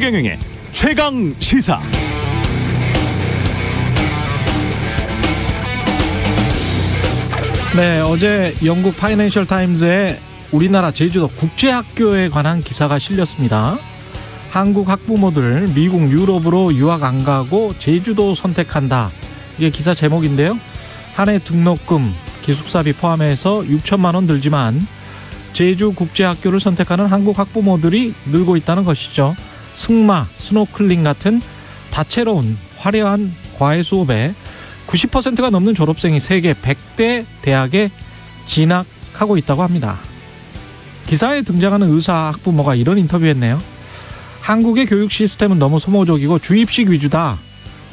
최경영의 최강 시사. 네, 어제 영국 파이낸셜 타임즈에 우리나라 제주도 국제학교에 관한 기사가 실렸습니다. 한국 학부모들 미국, 유럽으로 유학 안 가고 제주도 선택한다. 이게 기사 제목인데요. 한 해 등록금, 기숙사비 포함해서 6천만 원 들지만 제주 국제학교를 선택하는 한국 학부모들이 늘고 있다는 것이죠. 승마, 스노클링 같은 다채로운 화려한 과외 수업에 90%가 넘는 졸업생이 세계 100대 대학에 진학하고 있다고 합니다. 기사에 등장하는 의사 학부모가 이런 인터뷰했네요. 한국의 교육 시스템은 너무 소모적이고 주입식 위주다.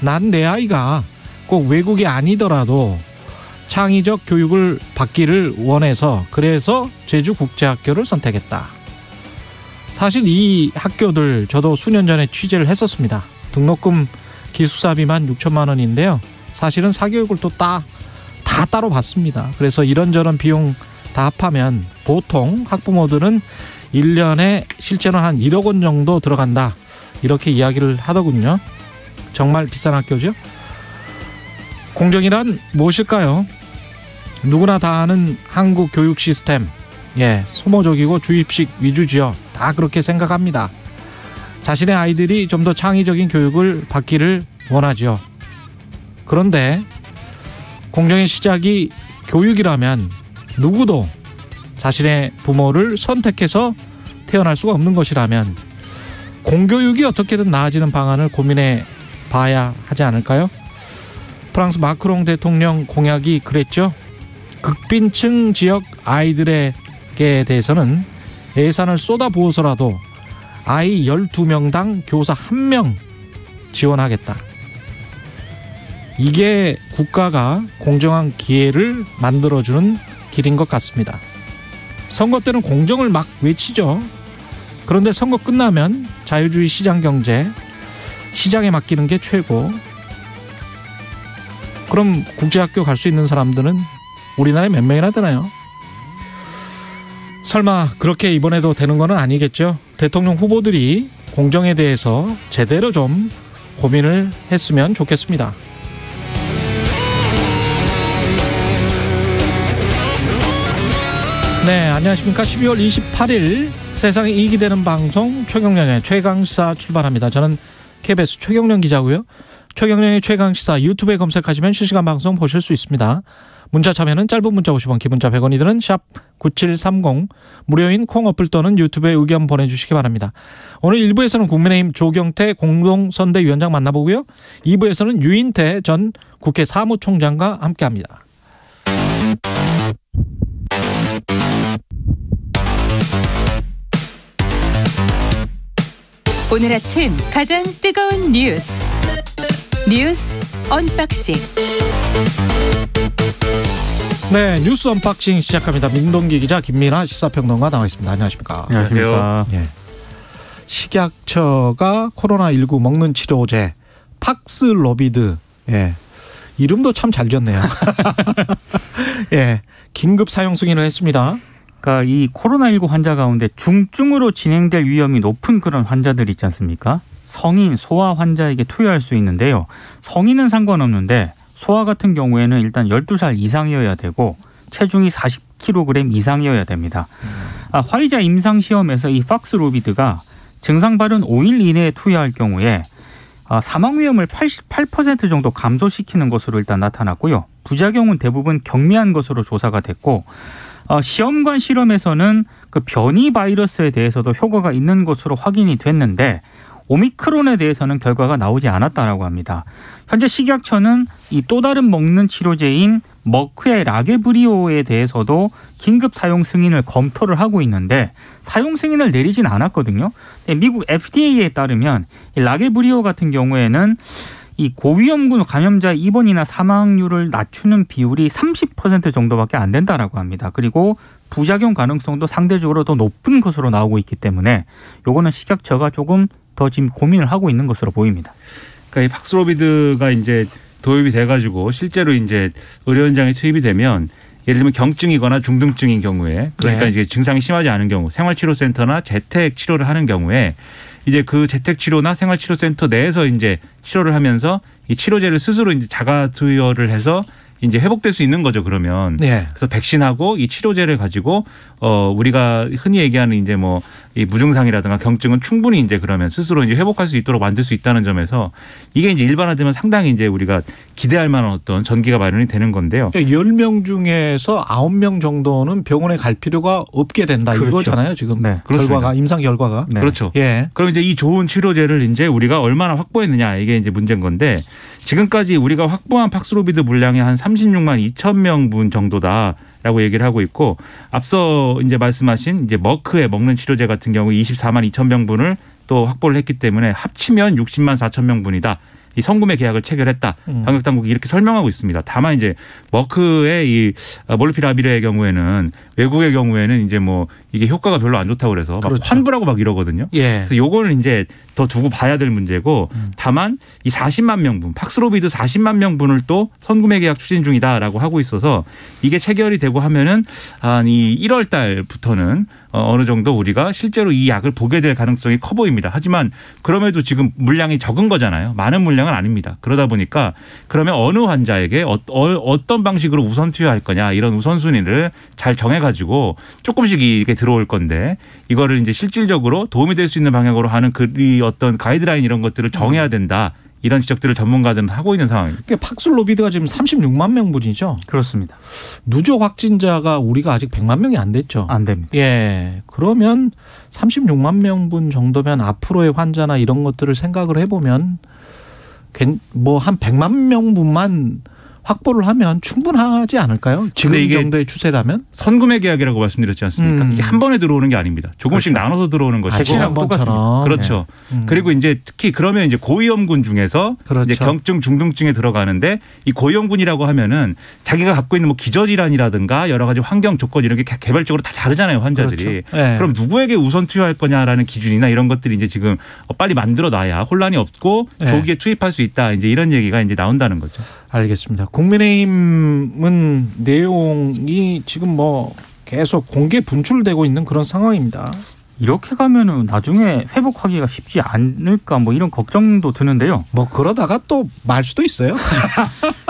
난 내 아이가 꼭 외국이 아니더라도 창의적 교육을 받기를 원해서 그래서 제주국제학교를 선택했다. 사실 이 학교들 저도 수년 전에 취재를 했었습니다. 등록금 기숙사비만 6천만 원인데요. 사실은 사교육을 또 다 따로 받습니다. 그래서 이런저런 비용 다 합하면 보통 학부모들은 1년에 실제로 한 1억 원 정도 들어간다. 이렇게 이야기를 하더군요. 정말 비싼 학교죠. 공정이란 무엇일까요? 누구나 다 아는 한국 교육 시스템. 소모적이고 주입식 위주지요. 다 그렇게 생각합니다. 자신의 아이들이 좀 더 창의적인 교육을 받기를 원하죠. 그런데 공정의 시작이 교육이라면 누구도 자신의 부모를 선택해서 태어날 수가 없는 것이라면 공교육이 어떻게든 나아지는 방안을 고민해 봐야 하지 않을까요? 프랑스 마크롱 대통령 공약이 그랬죠. 극빈층 지역 아이들에게 대해서는 예산을 쏟아부어서라도 아이 12명당 교사 1명 지원하겠다. 이게 국가가 공정한 기회를 만들어주는 길인 것 같습니다. 선거 때는 공정을 막 외치죠. 그런데 선거 끝나면 자유주의 시장 경제, 시장에 맡기는 게 최고. 그럼 국제학교 갈 수 있는 사람들은 우리나라에 몇 명이나 되나요? 설마 그렇게 이번에도 되는 건 아니겠죠? 대통령 후보들이 공정에 대해서 제대로 좀 고민을 했으면 좋겠습니다. 네, 안녕하십니까. 12월 28일 세상에 이익이 되는 방송 최경영의 최강시사 출발합니다. 저는 KBS 최경영 기자고요. 최경영의 최강시사 유튜브에 검색하시면 실시간 방송 보실 수 있습니다. 문자 참여는 짧은 문자 50원, 기본자 100원이 드는 샵 9730, 무료인 콩 어플 또는 유튜브에 의견 보내주시기 바랍니다. 오늘 1부에서는 국민의힘 조경태 공동선대위원장 만나보고요. 2부에서는 유인태 전 국회 사무총장과 함께합니다. 오늘 아침 가장 뜨거운 뉴스 언박싱. 네, 뉴스 언박싱 시작합니다. 민동기 기자, 김민아 시사평론가 나와 있습니다. 안녕하십니까? 안녕하십니까? 식약처가 코로나19 먹는 치료제 팍스로비드, 이름도 참 잘 지었네요. 긴급 사용 승인을 했습니다. 그러니까 이 코로나19 환자 가운데 중증으로 진행될 위험이 높은 그런 환자들 있지 않습니까? 성인, 소아 환자에게 투여할 수 있는데요. 성인은 상관없는데 소아 같은 경우에는 일단 12살 이상이어야 되고 체중이 40kg 이상이어야 됩니다. 화이자 임상시험에서 이 팍스로비드가 증상 발현 5일 이내에 투여할 경우에 사망 위험을 88% 정도 감소시키는 것으로 일단 나타났고요. 부작용은 대부분 경미한 것으로 조사가 됐고 시험관 실험에서는 그 변이 바이러스에 대해서도 효과가 있는 것으로 확인이 됐는데 오미크론에 대해서는 결과가 나오지 않았다라고 합니다. 현재 식약처는 이 또 다른 먹는 치료제인 머크의 라게브리오에 대해서도 긴급 사용 승인을 검토를 하고 있는데 사용 승인을 내리진 않았거든요. 미국 FDA에 따르면 이 라게브리오 같은 경우에는 이 고위험군 감염자 입원이나 사망률을 낮추는 비율이 30% 정도밖에 안 된다라고 합니다. 그리고 부작용 가능성도 상대적으로 더 높은 것으로 나오고 있기 때문에 요거는 식약처가 조금 더 지금 고민을 하고 있는 것으로 보입니다. 그러니까 이 팍스로비드가 이제 도입이 돼가지고 실제로 이제 의료 현장에 투입이 되면 예를 들면 경증이거나 중등증인 경우에 그러니까 이제 증상이 심하지 않은 경우 생활치료센터나 재택 치료를 하는 경우에 이제 그 재택치료나 생활치료센터 내에서 이제 치료를 하면서 이 치료제를 스스로 이제 자가 투여를 해서 이제 회복될 수 있는 거죠. 그러면 네. 그래서 백신하고 이 치료제를 가지고 우리가 흔히 얘기하는 이제 뭐 이 무증상이라든가 경증은 충분히 이제 그러면 스스로 이제 회복할 수 있도록 만들 수 있다는 점에서 이게 이제 일반화되면 상당히 이제 우리가 기대할 만한 어떤 전기가 마련이 되는 건데요. 그러니까 10명 중에서 9명 정도는 병원에 갈 필요가 없게 된다. 그렇죠. 이거잖아요. 지금 네, 결과가 임상 결과가. 네. 그렇죠. 예. 그럼 이제 이 좋은 치료제를 이제 우리가 얼마나 확보했느냐 이게 이제 문제인 건데 지금까지 우리가 확보한 팍스로비드 물량이 한 36만 2천 명분 정도다라고 얘기를 하고 있고 앞서 이제 말씀하신 이제 머크에 먹는 치료제 같은 경우 24만 2천 명분을 또 확보를 했기 때문에 합치면 60만 4천 명분이다. 이 성구매 계약을 체결했다. 방역 당국이 이렇게 설명하고 있습니다. 다만 이제 머크의 이 몰누피라비르의 경우에는 외국의 경우에는 이제 뭐 이게 효과가 별로 안 좋다고 그래서 막 그렇죠. 환불하고 막 이러거든요. 예. 그래서 요거는 이제 더 두고 봐야 될 문제고 다만 이 40만 명분 팍스로비드 40만 명분을 또 선구매 계약 추진 중이다라고 하고 있어서 이게 체결이 되고 하면은 한 이 1월 달부터는 어느 정도 우리가 실제로 이 약을 보게 될 가능성이 커 보입니다. 하지만 그럼에도 지금 물량이 적은 거잖아요. 많은 물량은 아닙니다. 그러다 보니까 그러면 어느 환자에게 어떤 방식으로 우선 투여할 거냐 이런 우선순위를 잘 정해가지고 조금씩 이게 들어올 건데 이거를 이제 실질적으로 도움이 될 수 있는 방향으로 하는 그 어떤 가이드라인 이런 것들을 정해야 된다. 이런 지적들을 전문가들은 하고 있는 상황입니다. 그러니까 팍슬로비드가 지금 36만 명분이죠. 그렇습니다. 누적 확진자가 우리가 아직 100만 명이 안 됐죠. 안 됩니다. 예. 그러면 36만 명분 정도면 앞으로의 환자나 이런 것들을 생각을 해보면 뭐 한 100만 명분만 확보를 하면 충분하지 않을까요? 지금 이게 정도의 추세라면? 선구매 계약이라고 말씀드렸지 않습니까? 이게 한 번에 들어오는 게 아닙니다. 조금씩 그렇죠. 나눠서 들어오는 것이고. 지난번처럼. 그렇죠. 그리고 이제 특히 그러면 이제 고위험군 중에서 그렇죠. 이제 경증 중등증에 들어가는데 이 고위험군이라고 하면은 자기가 갖고 있는 뭐 기저질환이라든가 여러 가지 환경 조건 이런 게 개별적으로 다 다르잖아요, 환자들이. 그렇죠. 네. 그럼 누구에게 우선 투여할 거냐라는 기준이나 이런 것들이 이제 지금 빨리 만들어 놔야 혼란이 없고 네. 조기에 투입할 수 있다. 이제 이런 얘기가 이제 나온다는 거죠. 알겠습니다. 국민의힘은 내용이 지금 뭐 계속 공개 분출되고 있는 그런 상황입니다. 이렇게 가면은 나중에 회복하기가 쉽지 않을까 뭐 이런 걱정도 드는데요. 뭐 그러다가 또 말 수도 있어요.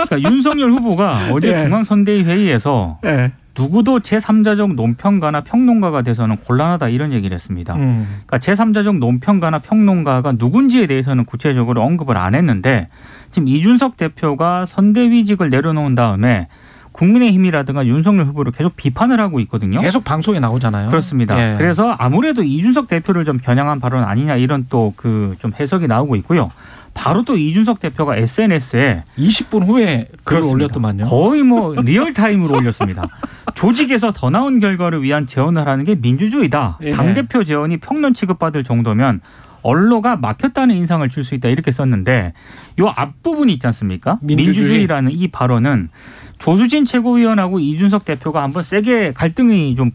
그러니까 윤석열 후보가 어제 예. 중앙선대위 회의에서 네. 누구도 제3자적 논평가나 평론가가 돼서는 곤란하다 이런 얘기를 했습니다. 그러니까 제3자적 논평가나 평론가가 누군지에 대해서는 구체적으로 언급을 안 했는데 지금 이준석 대표가 선대위직을 내려놓은 다음에 국민의힘이라든가 윤석열 후보를 계속 비판을 하고 있거든요. 계속 방송에 나오잖아요. 그렇습니다. 예. 그래서 아무래도 이준석 대표를 좀 겨냥한 발언 아니냐 이런 또 그 좀 해석이 나오고 있고요. 바로 또 이준석 대표가 SNS에 20분 후에 글을 그렇습니다. 올렸더만요. 거의 뭐 리얼타임으로 올렸습니다. 조직에서 더 나은 결과를 위한 재원을 하는 게 민주주의다. 예. 당대표 재원이 평론 취급받을 정도면 언로가 막혔다는 인상을 줄 수 있다 이렇게 썼는데 이 앞부분이 있지 않습니까? 민주주의라는 이 발언은 조수진 최고위원하고 이준석 대표가 한번 세게 갈등이 좀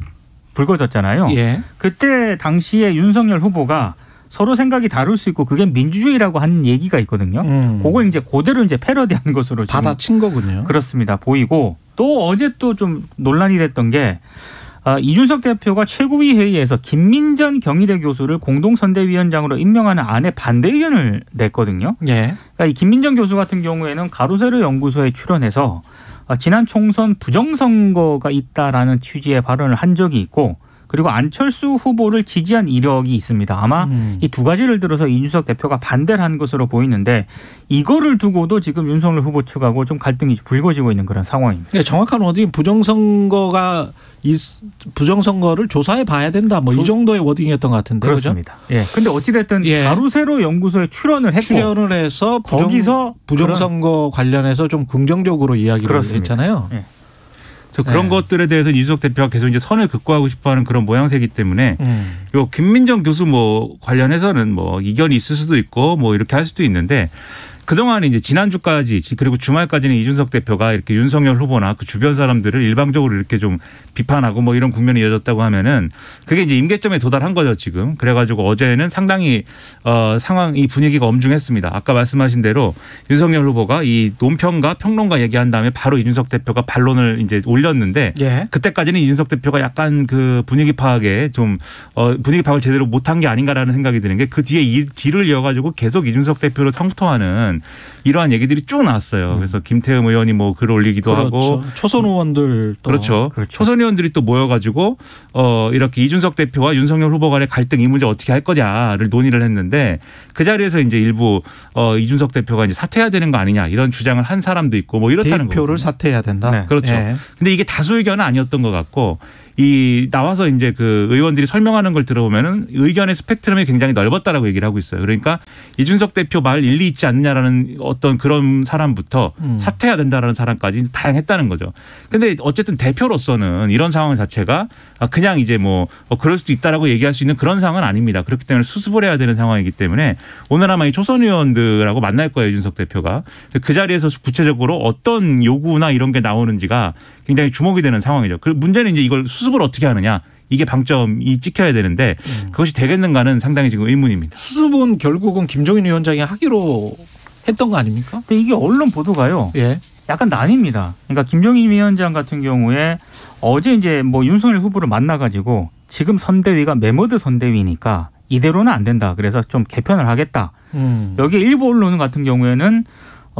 불거졌잖아요. 예. 그때 당시에 윤석열 후보가 서로 생각이 다를 수 있고 그게 민주주의라고 하는 얘기가 있거든요. 그걸 이제 그대로 이제 패러디한 것으로 지금 받아친 거군요. 그렇습니다. 보이고 또 어제 또 좀 논란이 됐던 게 이준석 대표가 최고위 회의에서 김민전 경희대 교수를 공동선대위원장으로 임명하는 안에 반대 의견을 냈거든요. 예. 그러니까 이 김민전 교수 같은 경우에는 가로세로 연구소에 출연해서 지난 총선 부정선거가 있다라는 취지의 발언을 한 적이 있고 그리고 안철수 후보를 지지한 이력이 있습니다. 아마 이 두 가지를 들어서 이준석 대표가 반대를 한 것으로 보이는데 이거를 두고도 지금 윤석열 후보 측하고 좀 갈등이 불거지고 있는 그런 상황입니다. 그러니까 정확한 워딩 부정선거를 조사해 봐야 된다. 뭐 이 정도의 워딩이었던 것 같은데. 그렇습니다. 예. 근데 어찌됐든 예. 가로세로 연구소에 출연을 했고 출연을 해서 거기서 부정선거 관련해서 좀 긍정적으로 이야기를 그렇습니다. 했잖아요. 예. 그런 것들에 대해서 이준석 대표가 계속 이제 선을 극구하고 싶어하는 그런 모양새이기 때문에 요 김민정 교수 뭐 관련해서는 뭐 이견이 있을 수도 있고 뭐 이렇게 할 수도 있는데 그동안 이제 지난주까지 그리고 주말까지는 이준석 대표가 이렇게 윤석열 후보나 그 주변 사람들을 일방적으로 이렇게 좀 비판하고 뭐 이런 국면이 이어졌다고 하면은 그게 이제 임계점에 도달한 거죠 지금. 그래가지고 어제는 상당히 이 분위기가 엄중했습니다. 아까 말씀하신 대로 윤석열 후보가 이 논평가 평론가 얘기한 다음에 바로 이준석 대표가 반론을 이제 올렸는데 예. 그때까지는 이준석 대표가 약간 그 분위기 파악에 좀 분위기 파악을 제대로 못한 게 아닌가라는 생각이 드는 게 그 뒤에 뒤를 이어가지고 계속 이준석 대표를 성토하는 이러한 얘기들이 쭉 나왔어요. 그래서 김태흠 의원이 뭐 글 올리기도 그렇죠. 하고 초선 의원들 또 그렇죠. 초선 의원들이 또 모여가지고 이렇게 이준석 대표와 윤석열 후보 간의 갈등 이 문제 어떻게 할 거냐를 논의를 했는데 그 자리에서 이제 일부 이준석 대표가 이제 사퇴해야 되는 거 아니냐 이런 주장을 한 사람도 있고 뭐 이렇다는 거예요. 대표를 사퇴해야 된다. 네. 그렇죠. 예. 근데 이게 다수 의견은 아니었던 것 같고 나와서 이제 그 의원들이 설명하는 걸 들어보면은 의견의 스펙트럼이 굉장히 넓었다라고 얘기를 하고 있어요. 그러니까 이준석 대표 말 일리 있지 않느냐라는 어떤 그런 사람부터 사퇴해야 된다라는 사람까지 다양했다는 거죠. 근데 어쨌든 대표로서는 이런 상황 자체가 그냥 이제 뭐 그럴 수도 있다라고 얘기할 수 있는 그런 상황은 아닙니다. 그렇기 때문에 수습을 해야 되는 상황이기 때문에 오늘 아마 이 초선 의원들하고 만날 거예요. 이준석 대표가. 그 자리에서 구체적으로 어떤 요구나 이런 게 나오는지가 굉장히 주목이 되는 상황이죠. 그 문제는 이제 이걸 수습을 어떻게 하느냐. 이게 방점이 찍혀야 되는데 그것이 되겠는가는 상당히 지금 의문입니다. 수습은 결국은 김종인 위원장이 하기로 했던 거 아닙니까? 근데 이게 언론 보도가요. 예. 약간 나뉩니다. 그러니까 김종인 위원장 같은 경우에 어제 이제 뭐 윤석열 후보를 만나가지고 지금 선대위가 메모드 선대위니까 이대로는 안 된다. 그래서 좀 개편을 하겠다. 여기 일부 언론 같은 경우에는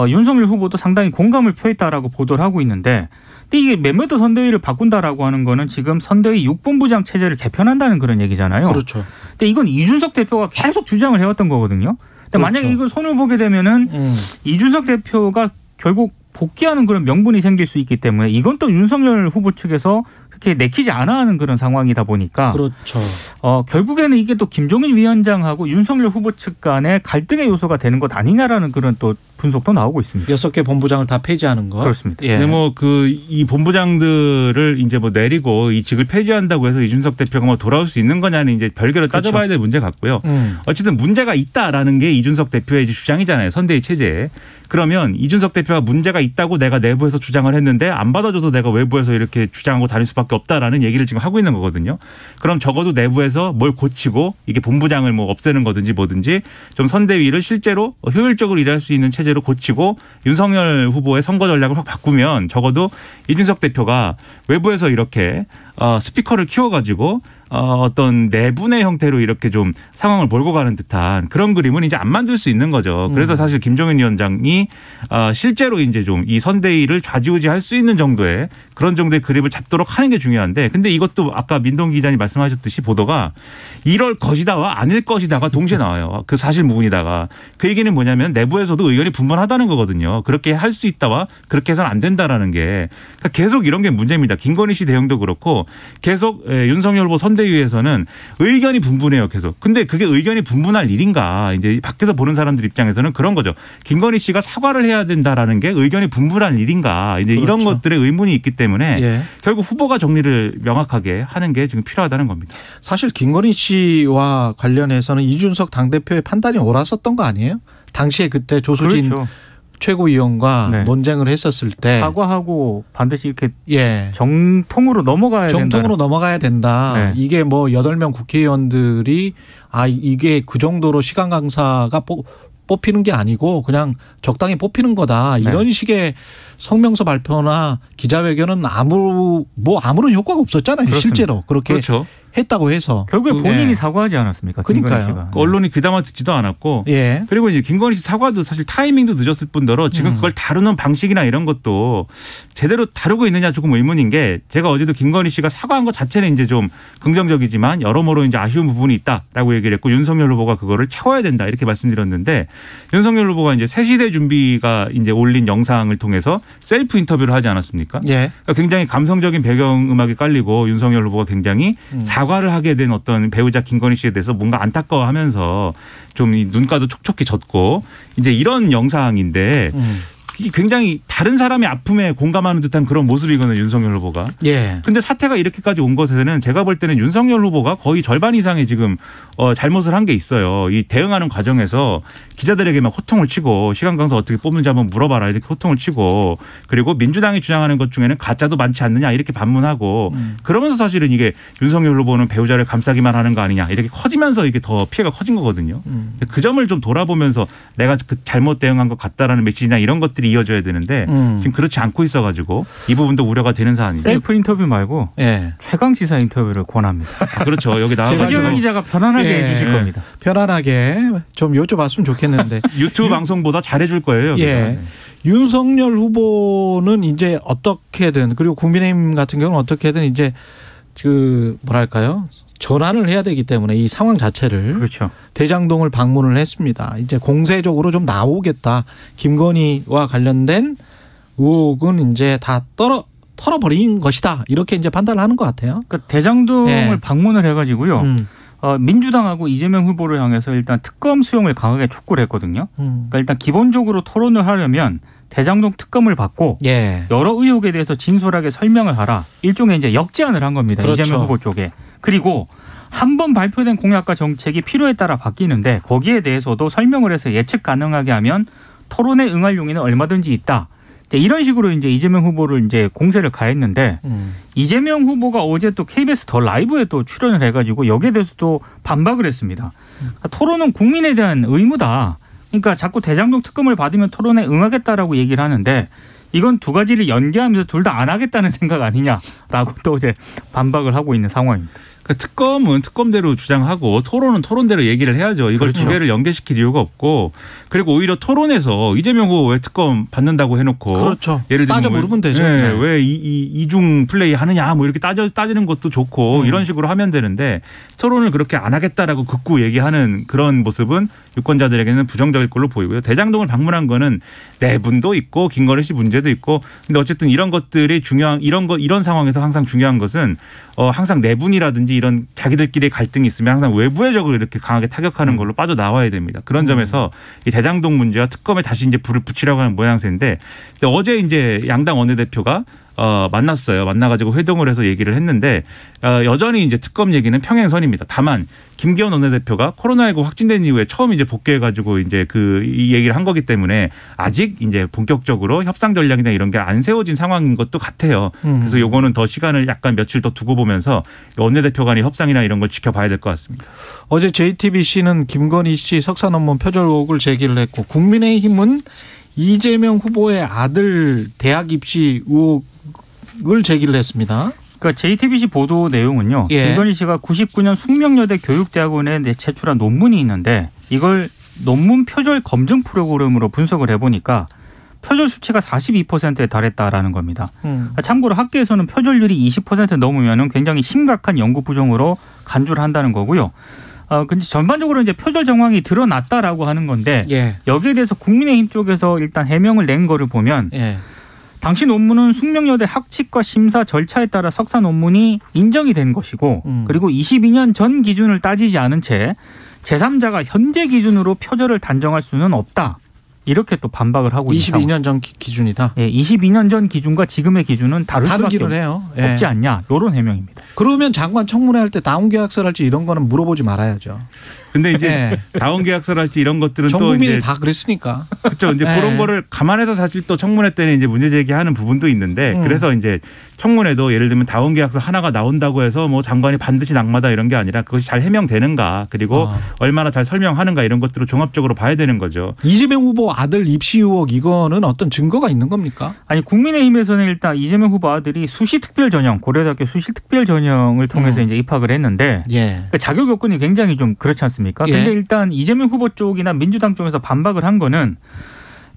윤석열 후보도 상당히 공감을 표했다라고 보도를 하고 있는데 근데 이게 메모드 선대위를 바꾼다라고 하는 거는 지금 선대위 6본부장 체제를 개편한다는 그런 얘기잖아요. 그렇죠. 근데 이건 이준석 대표가 계속 주장을 해왔던 거거든요. 근데 그렇죠. 만약에 이걸 손을 보게 되면은 이준석 대표가 결국 복귀하는 그런 명분이 생길 수 있기 때문에 이건 또 윤석열 후보 측에서 그렇게 내키지 않아 하는 그런 상황이다 보니까 그렇죠. 결국에는 이게 또 김종인 위원장하고 윤석열 후보 측 간의 갈등의 요소가 되는 것 아니냐라는 그런 또 분석도 나오고 있습니다. 6개 본부장을 다 폐지하는 거. 그렇습니다. 예. 근데 뭐 이 본부장들을 이제 뭐 내리고 이 직을 폐지한다고 해서 이준석 대표가 뭐 돌아올 수 있는 거냐는 이제 별개로 따져봐야 될 문제 같고요. 어쨌든 문제가 있다라는 게 이준석 대표의 이제 주장이잖아요. 선대위 체제에. 그러면 이준석 대표가 문제가 있다고 내가 내부에서 주장을 했는데 안 받아줘서 내가 외부에서 이렇게 주장하고 다닐 수밖에 없다라는 얘기를 지금 하고 있는 거거든요. 그럼 적어도 내부에서 뭘 고치고 이게 본부장을 뭐 없애는 거든지 뭐든지 좀 선대위를 실제로 효율적으로 일할 수 있는 체제로 고치고 윤석열 후보의 선거 전략을 확 바꾸면 적어도 이준석 대표가 외부에서 이렇게 스피커를 키워가지고 어떤 내분의 형태로 이렇게 좀 상황을 몰고 가는 듯한 그런 그림은 이제 안 만들 수 있는 거죠. 그래서 사실 김종인 위원장이 실제로 이제 좀 이 선대위를 좌지우지할 수 있는 정도의 그런 정도의 그림을 잡도록 하는 게 중요한데 근데 이것도 아까 민동 기자님 말씀하셨듯이 보도가 이럴 것이다와 아닐 것이다가 동시에 나와요. 그 사실무근이다가 그 얘기는 뭐냐면 내부에서도 의견이 분분하다는 거거든요. 그렇게 할 수 있다와 그렇게 해서는 안 된다라는 게 그러니까 계속 이런 게 문제입니다. 김건희 씨 대응도 그렇고 계속 윤석열 후보 선대위에서는 의견이 분분해요. 계속. 근데 그게 의견이 분분할 일인가 이제 밖에서 보는 사람들 입장에서는 그런 거죠. 김건희 씨가 사과를 해야 된다라는 게 의견이 분분할 일인가 이제 이런 그렇죠. 것들의 의문이 있기 때문에 예. 결국 후보가 정리를 명확하게 하는 게 지금 필요하다는 겁니다. 사실 김건희 씨와 관련해서는 이준석 당대표의 판단이 옳았었던 거 아니에요? 당시에 그때 조수진 그렇죠. 최고위원과 네. 논쟁을 했었을 때 사과하고 반드시 이렇게 예. 정통으로 넘어가야 된다. 정통으로 넘어가야 된다. 네. 이게 뭐 8명 국회의원들이 이게 그 정도로 시간 강사가 뽑히는 게 아니고 그냥 적당히 뽑히는 거다. 이런 식의 성명서 발표나 기자회견은 아무런 효과가 없었잖아요. 그렇습니다. 실제로 그렇게 그렇죠. 했다고 해서 결국에 본인이 네. 사과하지 않았습니까? 그러니까요. 김건희 씨가. 언론이 그다마 듣지도 않았고 예. 그리고 이제 김건희 씨 사과도 사실 타이밍도 늦었을 뿐더러 지금 그걸 다루는 방식이나 이런 것도 제대로 다루고 있느냐 조금 의문인 게 제가 어제도 김건희 씨가 사과한 것 자체는 이제 좀 긍정적이지만 여러모로 이제 아쉬운 부분이 있다라고 얘기를 했고 윤석열 후보가 그거를 채워야 된다 이렇게 말씀드렸는데 윤석열 후보가 이제 새시대 준비가 이제 올린 영상을 통해서 셀프 인터뷰를 하지 않았습니까? 예. 그러니까 굉장히 감성적인 배경 음악이 깔리고 윤석열 후보가 굉장히 사과를 하게 된 어떤 배우자 김건희 씨에 대해서 뭔가 안타까워하면서 좀 이 눈가도 촉촉히 젖고 이제 이런 영상인데 이게 굉장히 다른 사람의 아픔에 공감하는 듯한 그런 모습이거든요. 윤석열 후보가. 예. 근데 사태가 이렇게까지 온 것에는 제가 볼 때는 윤석열 후보가 거의 절반 이상의 지금 잘못을 한 게 있어요. 이 대응하는 과정에서 기자들에게 막 호통을 치고 시간 강사 어떻게 뽑는지 한번 물어봐라 이렇게 호통을 치고 그리고 민주당이 주장하는 것 중에는 가짜도 많지 않느냐 이렇게 반문하고 그러면서 사실은 이게 윤석열 후보는 배우자를 감싸기만 하는 거 아니냐 이렇게 커지면서 이게 더 피해가 커진 거거든요. 그 점을 좀 돌아보면서 내가 그 잘못 대응한 것 같다라는 메시지나 이런 것들이 이어져야 되는데 지금 그렇지 않고 있어가지고 이 부분도 우려가 되는 사안입니다. 셀프 인터뷰 말고 최강시사 인터뷰를 권합니다. 그렇죠. 여기 나와서 서지현 기자가 편안하게 해주실 겁니다. 편안하게 좀 여쭤봤으면 좋겠는데 유튜브 방송보다 잘해줄 거예요. 여기가. 윤석열 후보는 이제 어떻게든 그리고 국민의힘 같은 경우는 어떻게든 이제 그 뭐랄까요 전환을 해야 되기 때문에 이 상황 자체를 그렇죠. 대장동을 방문을 했습니다. 이제 공세적으로 좀 나오겠다. 김건희와 관련된 의혹은 이제 다 털어버린 것이다. 이렇게 이제 판단을 하는 것 같아요. 그러니까 대장동을 방문을 해가지고요. 민주당하고 이재명 후보를 향해서 일단 특검 수용을 강하게 촉구를 했거든요. 그러니까 일단 기본적으로 토론을 하려면 대장동 특검을 받고 여러 의혹에 대해서 진솔하게 설명을 하라. 일종의 이제 역제안을 한 겁니다. 그렇죠. 이재명 후보 쪽에. 그리고 한 번 발표된 공약과 정책이 필요에 따라 바뀌는데 거기에 대해서도 설명을 해서 예측 가능하게 하면 토론에 응할 용의는 얼마든지 있다. 이런 식으로 이제 이재명 후보를 이제 공세를 가했는데 이재명 후보가 어제 또 KBS 더 라이브에 또 출연을 해가지고 여기에 대해서 또 반박을 했습니다. 토론은 국민에 대한 의무다. 그러니까 자꾸 대장동 특검을 받으면 토론에 응하겠다라고 얘기를 하는데 이건 두 가지를 연계하면서 둘 다 안 하겠다는 생각 아니냐라고 또 이제 반박을 하고 있는 상황입니다. 그러니까 특검은 특검대로 주장하고 토론은 토론대로 얘기를 해야죠. 이걸 두 개를 연계시킬 이유가 없고 그리고 오히려 토론에서 이재명 후보 왜 특검 받는다고 해놓고 예를 들면 따져 물으면 되죠. 왜 이중 플레이 하느냐 뭐 이렇게 따지는 것도 좋고 이런 식으로 하면 되는데 토론을 그렇게 안 하겠다라고 극구 얘기하는 그런 모습은 유권자들에게는 부정적일 걸로 보이고요. 대장동을 방문한 거는 내분도 있고 김건희 씨 문제도 있고 근데 어쨌든 이런 것들이 중요한 이런 상황에서 항상 중요한 것은 항상 내분이라든지 이런 자기들끼리 갈등이 있으면 항상 외부적으로 이렇게 강하게 타격하는 걸로 빠져나와야 됩니다. 그런 점에서 이 대장동 문제와 특검에 다시 이제 불을 붙이려고 하는 모양새인데 어제 이제 양당 원내대표가 만났어요. 만나가지고 회동을 해서 얘기를 했는데 여전히 이제 특검 얘기는 평행선입니다. 다만 김기현 원내대표가 코로나19 확진된 이후에 처음 이제 복귀해가지고 이제 이 얘기를 한 거기 때문에 아직 이제 본격적으로 협상 전략이나 이런 게 안 세워진 상황인 것도 같아요. 그래서 요거는 더 시간을 약간 며칠 더 두고 보면서 원내대표 간의 협상이나 이런 걸 지켜봐야 될 것 같습니다. 어제 JTBC는 김건희 씨 석사 논문 표절 의혹을 제기를 했고 국민의힘은 이재명 후보의 아들 대학 입시 의혹을 제기를 했습니다. 그러니까 JTBC 보도 내용은요. 김건희 씨가 99년 숙명여대 교육대학원에 제출한 논문이 있는데 이걸 논문 표절 검증 프로그램으로 분석을 해보니까 표절 수치가 42%에 달했다라는 겁니다. 참고로 학계에서는 표절률이 20% 넘으면 굉장히 심각한 연구 부정으로 간주를 한다는 거고요. 근데 전반적으로 이제 표절 정황이 드러났다라고 하는 건데 여기에 대해서 국민의힘 쪽에서 일단 해명을 낸 거를 보면 당시 논문은 숙명여대 학칙과 심사 절차에 따라 석사 논문이 인정이 된 것이고 그리고 22년 전 기준을 따지지 않은 채 제3자가 현재 기준으로 표절을 단정할 수는 없다. 이렇게 또 반박을 하고 있는 22년 전 기준이다. 22년 전 기준과 지금의 기준은 다르기는 해요. 없지 않냐. 이런 해명입니다. 그러면 장관 청문회 할 때 다운 계약서를 할지 이런 거는 물어보지 말아야죠. 근데 이제 다운 계약서를 할지 이런 것들은 전 또 국민이 이제 다 그랬으니까. 그렇죠. 이제 그런 거를 감안해서 사실 또 청문회 때는 이제 문제 제기하는 부분도 있는데 그래서 이제 청문회도 예를 들면 다운 계약서 하나가 나온다고 해서 뭐 장관이 반드시 낙마다 이런 게 아니라 그것이 잘 해명되는가 그리고 얼마나 잘 설명하는가 이런 것들을 종합적으로 봐야 되는 거죠. 이재명 후보 아들 입시 의혹 이거는 어떤 증거가 있는 겁니까? 아니 국민의힘에서는 일단 이재명 후보 아들이 수시특별전형 고려대학교 수시특별전형을 통해서 이제 입학을 했는데 그러니까 자격 요건이 굉장히 좀 그렇지 않습니까? 그런데 일단 이재명 후보 쪽이나 민주당 쪽에서 반박을 한 거는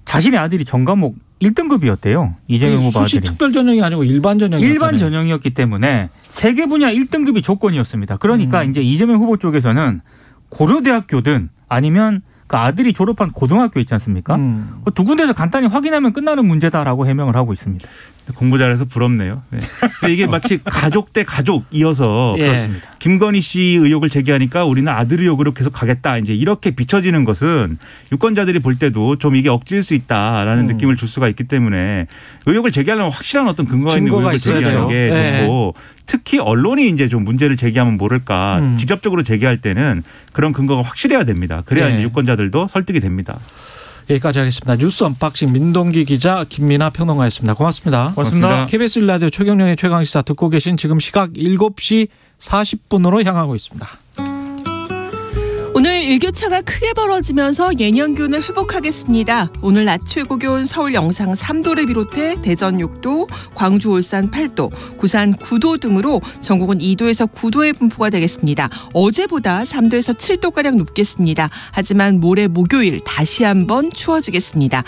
자신의 아들이 전과목 1등급이었대요. 이재명 후보 아들이. 수시특별전형이 아니고 일반 전형이었다네. 일반 전형이었기 때문에 세계 분야 1등급이 조건이었습니다. 그러니까 이제 이재명 후보 쪽에서는 고려대학교든 아니면 그 아들이 졸업한 고등학교 있지 않습니까? 두 군데서 간단히 확인하면 끝나는 문제다라고 해명을 하고 있습니다. 공부 잘해서 부럽네요. 네. 이게 마치 가족 대 가족이어서 그렇습니다. 김건희 씨 의혹을 제기하니까 우리는 아들 의혹으로 계속 가겠다. 이제 이렇게 비춰지는 것은 유권자들이 볼 때도 좀 이게 억지일 수 있다라는 느낌을 줄 수가 있기 때문에 의혹을 제기하려면 확실한 어떤 근거가 있는 의혹을 제기하는 게 좋고 특히 언론이 이제 좀 문제를 제기하면 모를까 직접적으로 제기할 때는 그런 근거가 확실해야 됩니다. 그래야 이제 유권자들도 설득이 됩니다. 여기까지 하겠습니다. 뉴스 언박싱 민동기 기자 김민아 평론가였습니다. 고맙습니다. 고맙습니다. KBS 1라디오 최경영의 최강시사 듣고 계신 지금 시각 7시 40분으로 향하고 있습니다. 오늘 일교차가 크게 벌어지면서 예년 기온을 회복하겠습니다. 오늘 낮 최고 기온 서울 영상 3도를 비롯해 대전 6도, 광주 울산 8도, 부산 9도 등으로 전국은 2도에서 9도의 분포가 되겠습니다. 어제보다 3도에서 7도가량 높겠습니다. 하지만 모레 목요일 다시 한번 추워지겠습니다.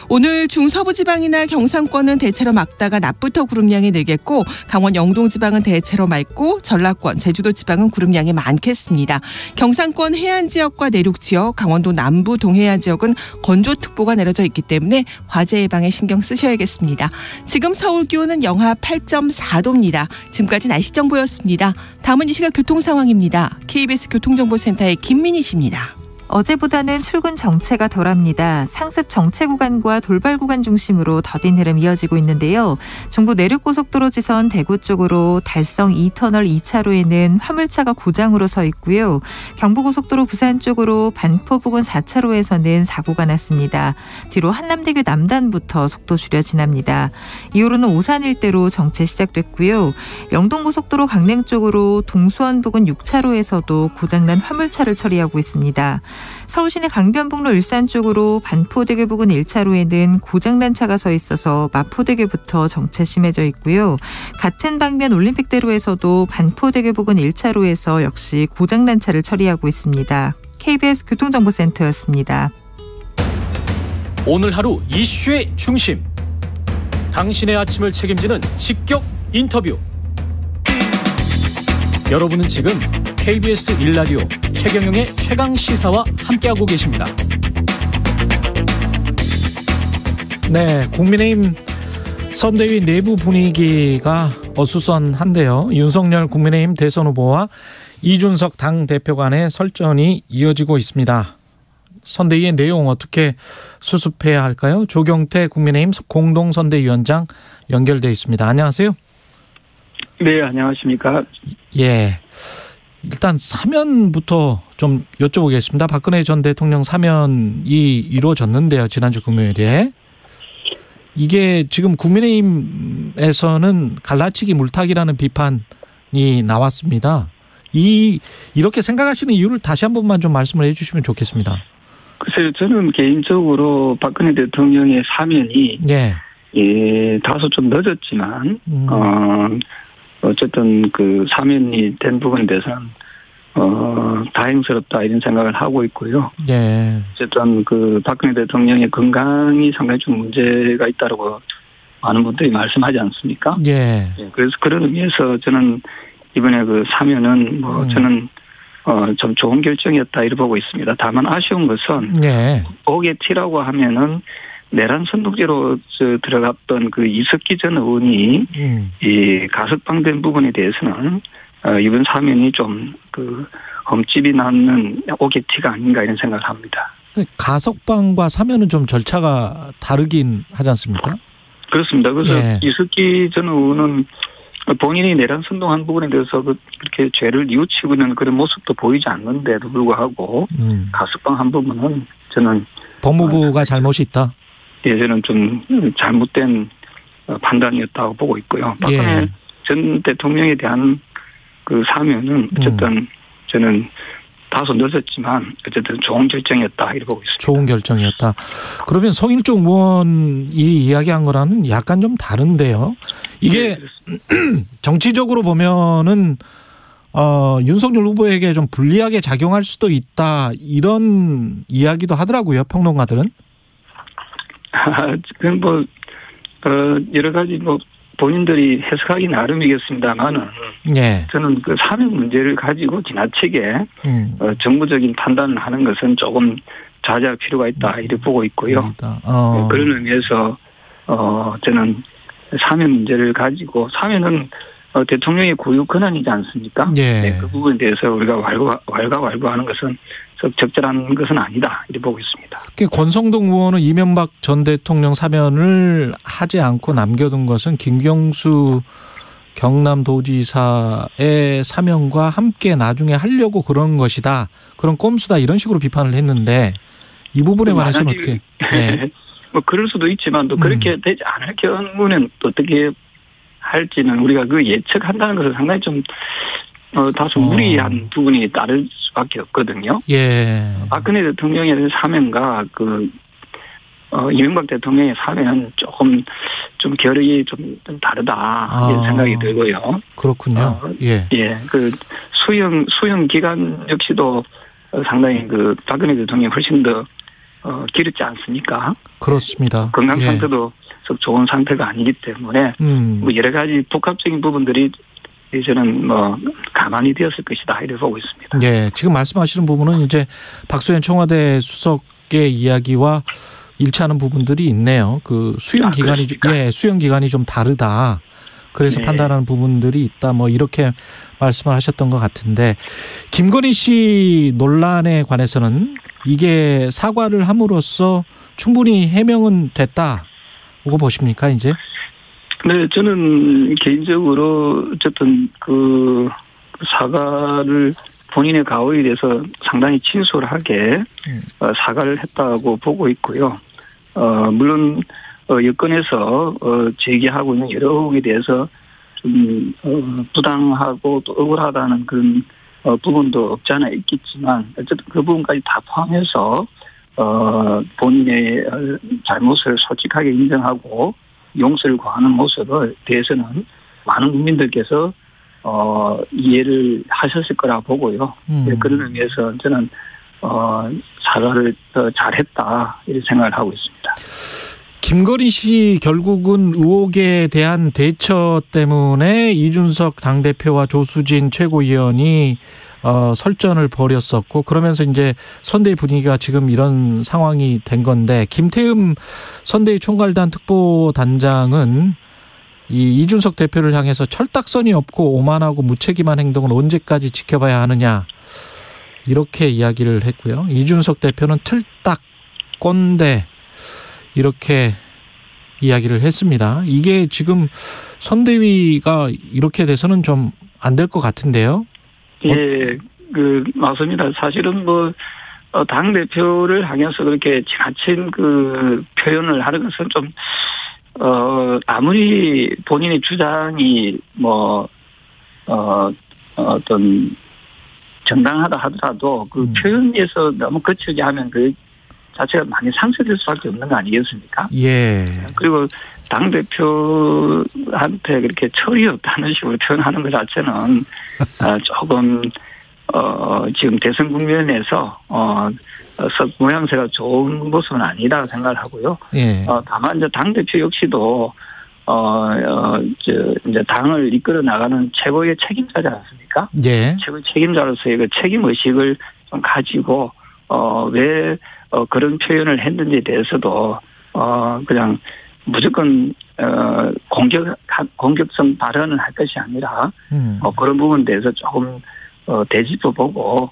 오늘 중서부지방이나 경상권은 대체로 맑다가 낮부터 구름량이 늘겠고 강원 영동지방은 대체로 맑고 전라권, 제주도 지방은 구름량이 많겠습니다. 경상권 해안 지역과 내륙 지역, 강원도 남부 동해안 지역은 건조특보가 내려져 있기 때문에 화재 예방에 신경 쓰셔야겠습니다. 지금 서울 기온은 영하 8.4도입니다. 지금까지 날씨 정보였습니다. 다음은 이 시각 교통 상황입니다. KBS 교통정보센터의 김민희 씨입니다. 어제보다는 출근 정체가 덜합니다. 상습 정체 구간과 돌발 구간 중심으로 더딘 흐름 이어지고 있는데요. 중부 내륙고속도로 지선 대구 쪽으로 달성 2터널 2차로에는 화물차가 고장으로 서 있고요. 경부고속도로 부산 쪽으로 반포 부근 4차로에서는 사고가 났습니다. 뒤로 한남대교 남단부터 속도 줄여 지납니다. 이후로는 오산 일대로 정체 시작됐고요. 영동고속도로 강릉 쪽으로 동수원 부근 6차로에서도 고장난 화물차를 처리하고 있습니다. 서울시내 강변북로 일산 쪽으로 반포대교 부근 1차로에는 고장난 차가 서 있어서 마포대교부터 정체 심해져 있고요. 같은 방면 올림픽대로에서도 반포대교 부근 1차로에서 역시 고장난 차를 처리하고 있습니다. KBS 교통정보센터였습니다. 오늘 하루 이슈의 중심. 당신의 아침을 책임지는 직격 인터뷰. 여러분은 지금 KBS 1라디오 최경영의 최강시사와 함께하고 계십니다. 네, 국민의힘 선대위 내부 분위기가 어수선한데요. 윤석열 국민의힘 대선 후보와 이준석 당대표 간의 설전이 이어지고 있습니다. 선대위의 내용 어떻게 수습해야 할까요? 조경태 국민의힘 공동선대위원장 연결돼 있습니다. 안녕하세요. 네, 안녕하십니까. 예. 일단 사면부터 좀 여쭤보겠습니다. 박근혜 전 대통령 사면이 이루어졌는데요. 지난주 금요일에. 이게 지금 국민의힘에서는 갈라치기 물타기라는 비판이 나왔습니다. 이렇게 생각하시는 이유를 다시 한 번만 좀 말씀을 해 주시면 좋겠습니다. 글쎄요, 저는 개인적으로 박근혜 대통령의 사면이 다소 좀 늦었지만 어쨌든 그 사면이 된 부분에 대해서는 다행스럽다 이런 생각을 하고 있고요. 어쨌든 그 박근혜 대통령의 건강이 상당히 좀 문제가 있다고 많은 분들이 말씀하지 않습니까? 그래서 그런 의미에서 저는 이번에 그 사면은 저는 좀 좋은 결정이었다 이렇게 보고 있습니다. 다만 아쉬운 것은 오게티라고 하면은 내란 선동죄로 들어갔던 그 이석기 전 의원이 이 가석방된 부분에 대해서는 이번 사면이 좀 그 흠집이 남는 오게티가 아닌가 이런 생각을 합니다. 가석방과 사면은 좀 절차가 다르긴 하지 않습니까? 그렇습니다. 그래서 이석기 전 의원은 본인이 내란 선동한 부분에 대해서 그렇게 죄를 뉘우치고 있는 그런 모습도 보이지 않는데도 불구하고 가석방한 부분은 저는 법무부가 잘못이 있다. 저는 좀 잘못된 판단이었다고 보고 있고요. 박근혜 전 대통령에 대한 그 사면은 어쨌든 저는 다소 늦었지만 어쨌든 좋은 결정이었다 이렇게 보고 있습니다. 좋은 결정이었다. 그러면 성일종 의원이 이야기한 거랑은 약간 좀 다른데요. 이게 정치적으로 보면은 윤석열 후보에게 좀 불리하게 작용할 수도 있다 이런 이야기도 하더라고요. 평론가들은. 그건 여러 가지 본인들이 해석하기 나름이겠습니다만은 저는 그 사면 문제를 가지고 지나치게 정부적인 판단을 하는 것은 조금 자제할 필요가 있다 이렇게 보고 있고요. 그런 의미에서 저는 사면 문제를 가지고 사면은 대통령의 고유 권한이지 않습니까? 예. 네, 그 부분에 대해서 우리가 왈가왈부하는 것은 적절한 것은 아니다 이렇게 보고 있습니다. 권성동 의원은 이명박 전 대통령 사면을 하지 않고 남겨둔 것은 김경수 경남도지사의 사면과 함께 나중에 하려고 그런 것이다. 그런 꼼수다 이런 식으로 비판을 했는데 이 부분에 관해서는 어떻게? 네. 뭐 그럴 수도 있지만 또 그렇게 되지 않을 경우는 또 어떻게 할지는 우리가 그 예측한다는 것은 상당히 좀 다소 무리한 부분이 따를 수밖에 없거든요. 예. 박근혜 대통령의 사면과 이명박 대통령의 사면은 조금 좀 결이 좀 다르다 이런 생각이 들고요. 그렇군요. 예. 예. 그 수용 기간 역시도 상당히 그 박근혜 대통령이 훨씬 더 길었지 않습니까? 그렇습니다. 건강 상태도 좋은 상태가 아니기 때문에 뭐 여러 가지 복합적인 부분들이 저는 뭐 가만히 되었을 것이다 이렇게 보고 있습니다. 예, 지금 말씀하시는 부분은 이제 박수현 청와대 수석의 이야기와 일치하는 부분들이 있네요. 그 수용 기간이 수용 기간이 좀 다르다. 그래서 판단하는 부분들이 있다. 뭐 이렇게 말씀을 하셨던 것 같은데 김건희 씨 논란에 관해서는 이게 사과를 함으로써 충분히 해명은 됐다고 보십니까 이제? 네, 저는 개인적으로 어쨌든 그 사과를 본인의 가오에 대해서 상당히 진솔하게 사과를 했다고 보고 있고요. 물론 여권에서 제기하고 있는 여러 의혹에 대해서 좀 부당하고 또 억울하다는 그런 부분도 없지 않아 있겠지만 어쨌든 그 부분까지 다 포함해서 본인의 잘못을 솔직하게 인정하고 용서를 구하는 모습에 대해서는 많은 국민들께서 이해를 하셨을 거라 보고요. 그런 의미에서 저는 사과를 더 잘했다 이렇게 생각을 하고 있습니다. 김건희 씨 결국은 의혹에 대한 대처 때문에 이준석 당대표와 조수진 최고위원이 설전을 벌였었고 그러면서 이제 선대위 분위기가 지금 이런 상황이 된 건데 김태흠 선대위 총괄단 특보단장은 이 이준석 대표를 향해서 철딱선이 없고 오만하고 무책임한 행동을 언제까지 지켜봐야 하느냐 이렇게 이야기를 했고요. 이준석 대표는 틀딱 꼰대 이렇게 이야기를 했습니다. 이게 지금 선대위가 이렇게 돼서는 좀 안 될 것 같은데요. 예, 맞습니다. 사실은 당대표를 향해서 그렇게 지나친 표현을 하는 것은 좀, 아무리 본인의 주장이 어떤 정당하다 하더라도 그 표현에서 너무 거칠게 하면 그 자체가 많이 상쇄될 수밖에 없는 거 아니겠습니까? 예. 그리고 당대표한테 그렇게 철이 없다는 식으로 표현하는 것 자체는 조금 지금 대선 국면에서 모양새가 좋은 모습은 아니라고 생각을 하고요. 예. 다만 이제 당대표 역시도 이제 당을 이끌어 나가는 최고의 책임자지 않습니까? 예. 최고의 책임자로서의 그 책임 의식을 좀 가지고 왜 그런 표현을 했는지에 대해서도 그냥 무조건 공격성 발언을 할 것이 아니라 그런 부분에 대해서 조금 되짚어보고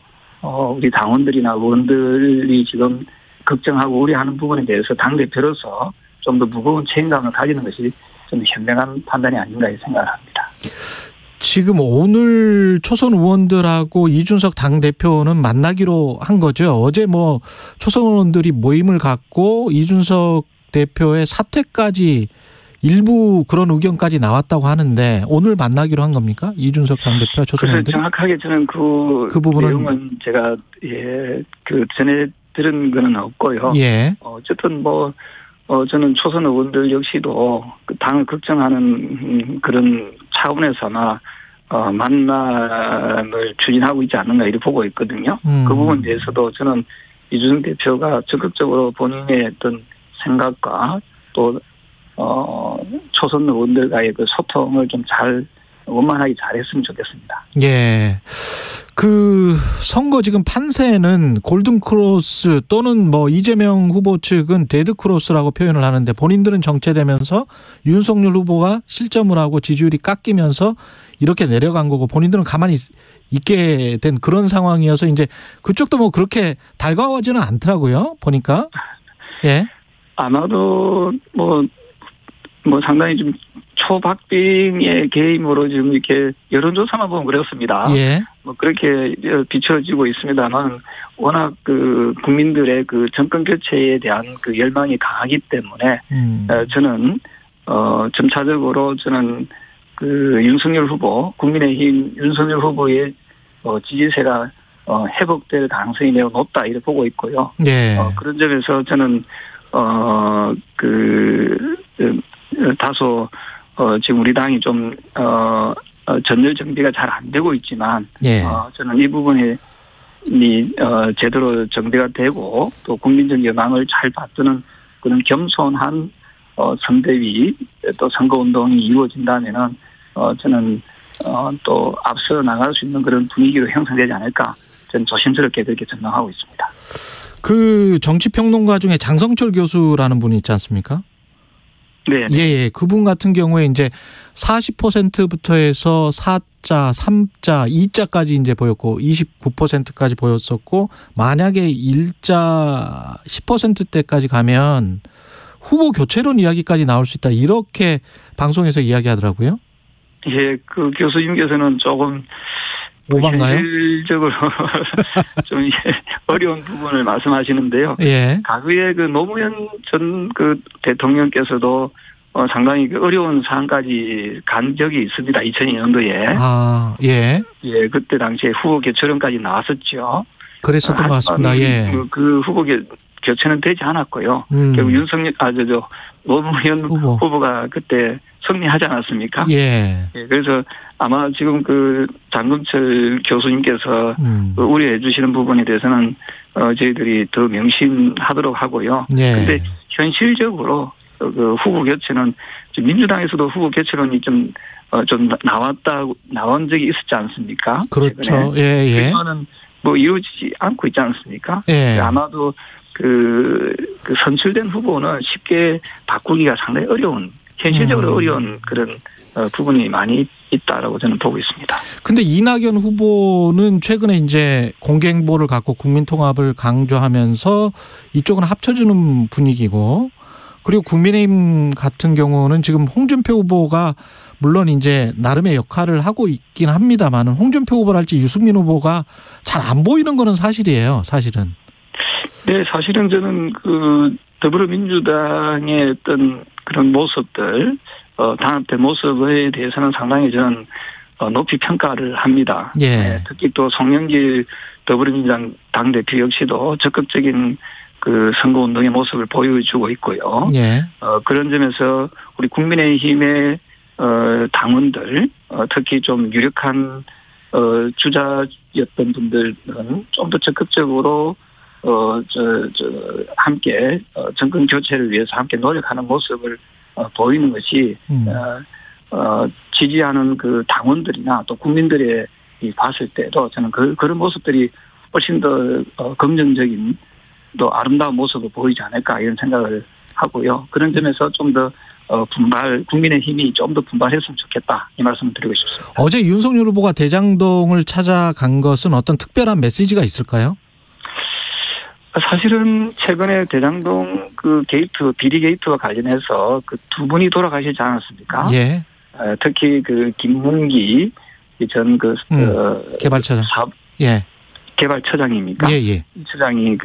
우리 당원들이나 의원들이 지금 걱정하고 우려하는 부분에 대해서 당대표로서 좀 더 무거운 책임감을 가지는 것이 좀 현명한 판단이 아닌가 생각을 합니다. 지금 오늘 초선 의원들하고 이준석 당대표는 만나기로 한 거죠. 어제 초선 의원들이 모임을 갖고 이준석 대표의 사퇴까지 일부 그런 의견까지 나왔다고 하는데 오늘 만나기로 한 겁니까? 이준석 당대표와 초선 의원들이? 정확하게 저는 그 부분은 내용은 제가 전에 들은 거는 없고요. 예. 어쨌든 저는 초선 의원들 역시도 그 당을 걱정하는 그런 차원에서나 만남을 추진하고 있지 않는가 이렇게 보고 있거든요. 그 부분에 대해서도 저는 이준석 대표가 적극적으로 본인의 어떤 생각과 또 초선 의원들과의 그 소통을 좀 잘 원만하게 잘했으면 좋겠습니다. 예. 그 선거 지금 판세는 골든크로스 또는 뭐 이재명 후보 측은 데드크로스라고 표현을 하는데 본인들은 정체되면서 윤석열 후보가 실점을 하고 지지율이 깎이면서 이렇게 내려간 거고 본인들은 가만히 있게 된 그런 상황이어서 이제 그쪽도 뭐 그렇게 달가워지는 않더라고요. 보니까. 예. 아마도 뭐 상당히 좀 초박빙의 게임으로 지금 이렇게 여론조사만 보면 그렇습니다. 예. 뭐 그렇게 비춰지고 있습니다만 워낙 그 국민들의 그 정권 교체에 대한 그 열망이 강하기 때문에 저는 점차적으로 저는 그 윤석열 후보, 국민의힘 윤석열 후보의 지지세가 회복될 가능성이 매우 높다 이렇게 보고 있고요. 네. 그런 점에서 저는 다소 지금 우리 당이 좀 전열 정비가 잘 안 되고 있지만 예. 저는 이 부분이 제대로 정비가 되고 또 국민적 여망을 잘 받드는 그런 겸손한 선대위 또 선거운동이 이루어진다면은 저는 또 앞서 나갈 수 있는 그런 분위기로 형성되지 않을까 저는 조심스럽게 그렇게 전망하고 있습니다. 그 정치평론가 중에 장성철 교수라는 분이 있지 않습니까? 네. 예. 그분 같은 경우에 이제 40%부터 해서 4자, 3자, 2자까지 이제 보였고 29%까지 보였었고 만약에 1자 10%대까지 가면 후보 교체론 이야기까지 나올 수 있다. 이렇게 방송에서 이야기하더라고요. 예, 그 교수님께서는 조금 오반가요? 현실적으로 좀 어려운 부분을 말씀하시는데요. 예. 과거에 그 노무현 전 그 대통령께서도 상당히 그 어려운 상황까지 간 적이 있습니다. 2002년도에. 아, 예. 예, 그때 당시에 후보 교체론까지 나왔었죠. 그랬었던 것 같습니다. 예. 그 후보 교체는 되지 않았고요. 결국 노무현 후보가 그때 승리하지 않았습니까? 예. 예. 그래서 아마 지금 그 장금철 교수님께서 우려해 주시는 부분에 대해서는 저희들이 더 명심하도록 하고요. 예. 근데 현실적으로 그 후보 교체는 민주당에서도 후보 교체론이 좀 나온 적이 있었지 않습니까? 그렇죠. 예. 그거는 뭐 이루어지지 않고 있지 않습니까? 예. 아마도 그 선출된 후보는 쉽게 바꾸기가 상당히 어려운, 현실적으로 어려운 그런 부분이 많이 있다라고 저는 보고 있습니다. 근데 이낙연 후보는 최근에 이제 공개행보를 갖고 국민통합을 강조하면서 이쪽은 합쳐주는 분위기고, 그리고 국민의힘 같은 경우는 지금 홍준표 후보가 물론 이제 나름의 역할을 하고 있긴 합니다만은 홍준표 후보랄지 유승민 후보가 잘 안 보이는 거는 사실이에요. 사실은. 네, 사실은 저는 그 더불어민주당의 어떤 그런 모습들, 단합된 모습에 대해서는 상당히 저는 높이 평가를 합니다. 예. 네, 특히 또 송영길 더불어민주당 당대표 역시도 적극적인 그 선거운동의 모습을 보여주고 있고요. 예. 그런 점에서 우리 국민의힘의 당원들, 특히 좀 유력한 주자였던 분들은 좀 더 적극적으로 함께 정권 교체를 위해서 함께 노력하는 모습을 보이는 것이 지지하는 그 당원들이나 또 국민들이 봤을 때도 저는 그런 모습들이 훨씬 더 긍정적인 또 아름다운 모습을 보이지 않을까 이런 생각을 하고요. 그런 점에서 좀 더 국민의힘이 좀 더 분발했으면 좋겠다 이 말씀을 드리고 싶습니다. 어제 윤석열 후보가 대장동을 찾아간 것은 어떤 특별한 메시지가 있을까요? 사실은 최근에 대장동 그 게이트 비리 게이트와 관련해서 그 두 분이 돌아가시지 않았습니까? 예. 특히 그 김문기 전 그 개발처장. 예. 개발처장입니까? 예. 처장이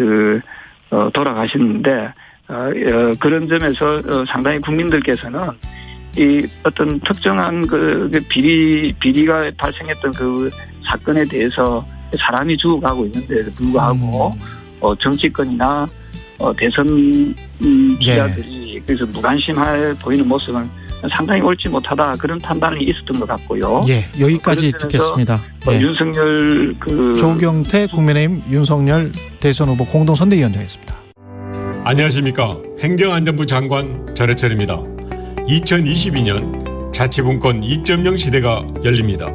돌아가셨는데 그런 점에서 상당히 국민들께서는 이 어떤 특정한 그 비리가 발생했던 그 사건에 대해서 사람이 죽어가고 있는데도 불구하고 정치권이나 대선 기자들이 그래서 무관심할 보이는 모습은 상당히 옳지 못하다 그런 판단이 있었던 것 같고요. 예, 여기까지 듣겠습니다. 예. 윤석열 조경태 국민의힘 윤석열 대선 후보 공동 선대위원장이었습니다. 안녕하십니까. 행정안전부 장관 전해철입니다. 2022년 자치분권 2.0 시대가 열립니다.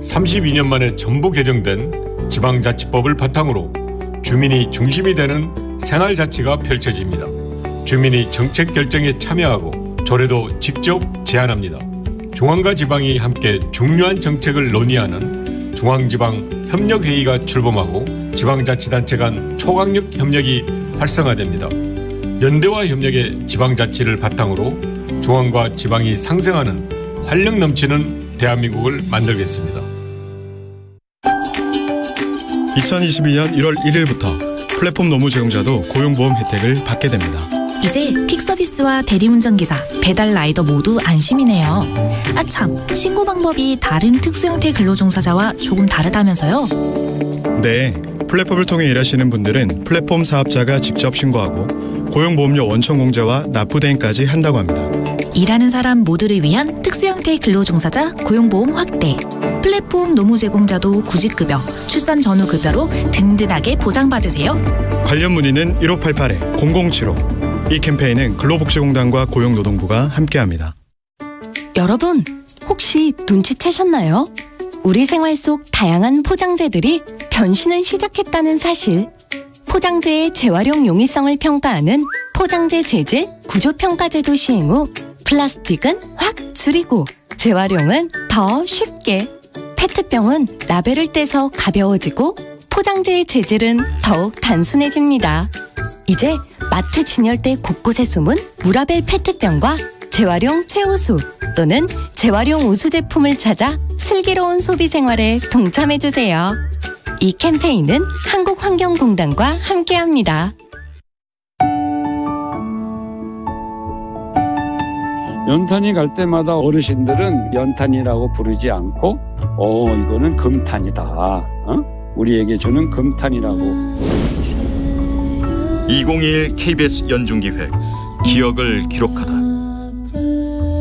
32년 만에 전부 개정된 지방자치법을 바탕으로 주민이 중심이 되는 생활자치가 펼쳐집니다. 주민이 정책 결정에 참여하고 조례도 직접 제안합니다. 중앙과 지방이 함께 중요한 정책을 논의하는 중앙지방협력회의가 출범하고 지방자치단체 간 초강력 협력이 활성화됩니다. 연대와 협력의 지방자치를 바탕으로 중앙과 지방이 상생하는 활력 넘치는 대한민국을 만들겠습니다. 2022년 1월 1일부터 플랫폼 노무 제공자도 고용보험 혜택을 받게 됩니다. 이제 퀵서비스와 대리운전기사, 배달라이더 모두 안심이네요. 아참, 신고 방법이 다른 특수형태 근로종사자와 조금 다르다면서요? 네, 플랫폼을 통해 일하시는 분들은 플랫폼 사업자가 직접 신고하고 고용보험료 원천공제와 납부대행까지 한다고 합니다. 일하는 사람 모두를 위한 특수형태 근로종사자 고용보험 확대. 플랫폼 노무 제공자도 구직급여, 출산 전후 급여로 든든하게 보장받으세요. 관련 문의는 1588-0075. 이 캠페인은 근로복지공단과 고용노동부가 함께합니다. 여러분, 혹시 눈치채셨나요? 우리 생활 속 다양한 포장재들이 변신을 시작했다는 사실. 포장재의 재활용 용이성을 평가하는 포장재 재질 구조평가제도 시행 후 플라스틱은 확 줄이고 재활용은 더 쉽게, 페트병은 라벨을 떼서 가벼워지고 포장재의 재질은 더욱 단순해집니다. 이제 마트 진열대 곳곳에 숨은 무라벨 페트병과 재활용 최우수 또는 재활용 우수 제품을 찾아 슬기로운 소비 생활에 동참해주세요. 이 캠페인은 한국환경공단과 함께합니다. 연탄이 갈 때마다 어르신들은 연탄이라고 부르지 않고 이거는 금탄이다. 우리에게 주는 금탄이라고. 2021 KBS 연중기획 기억을 기록하다.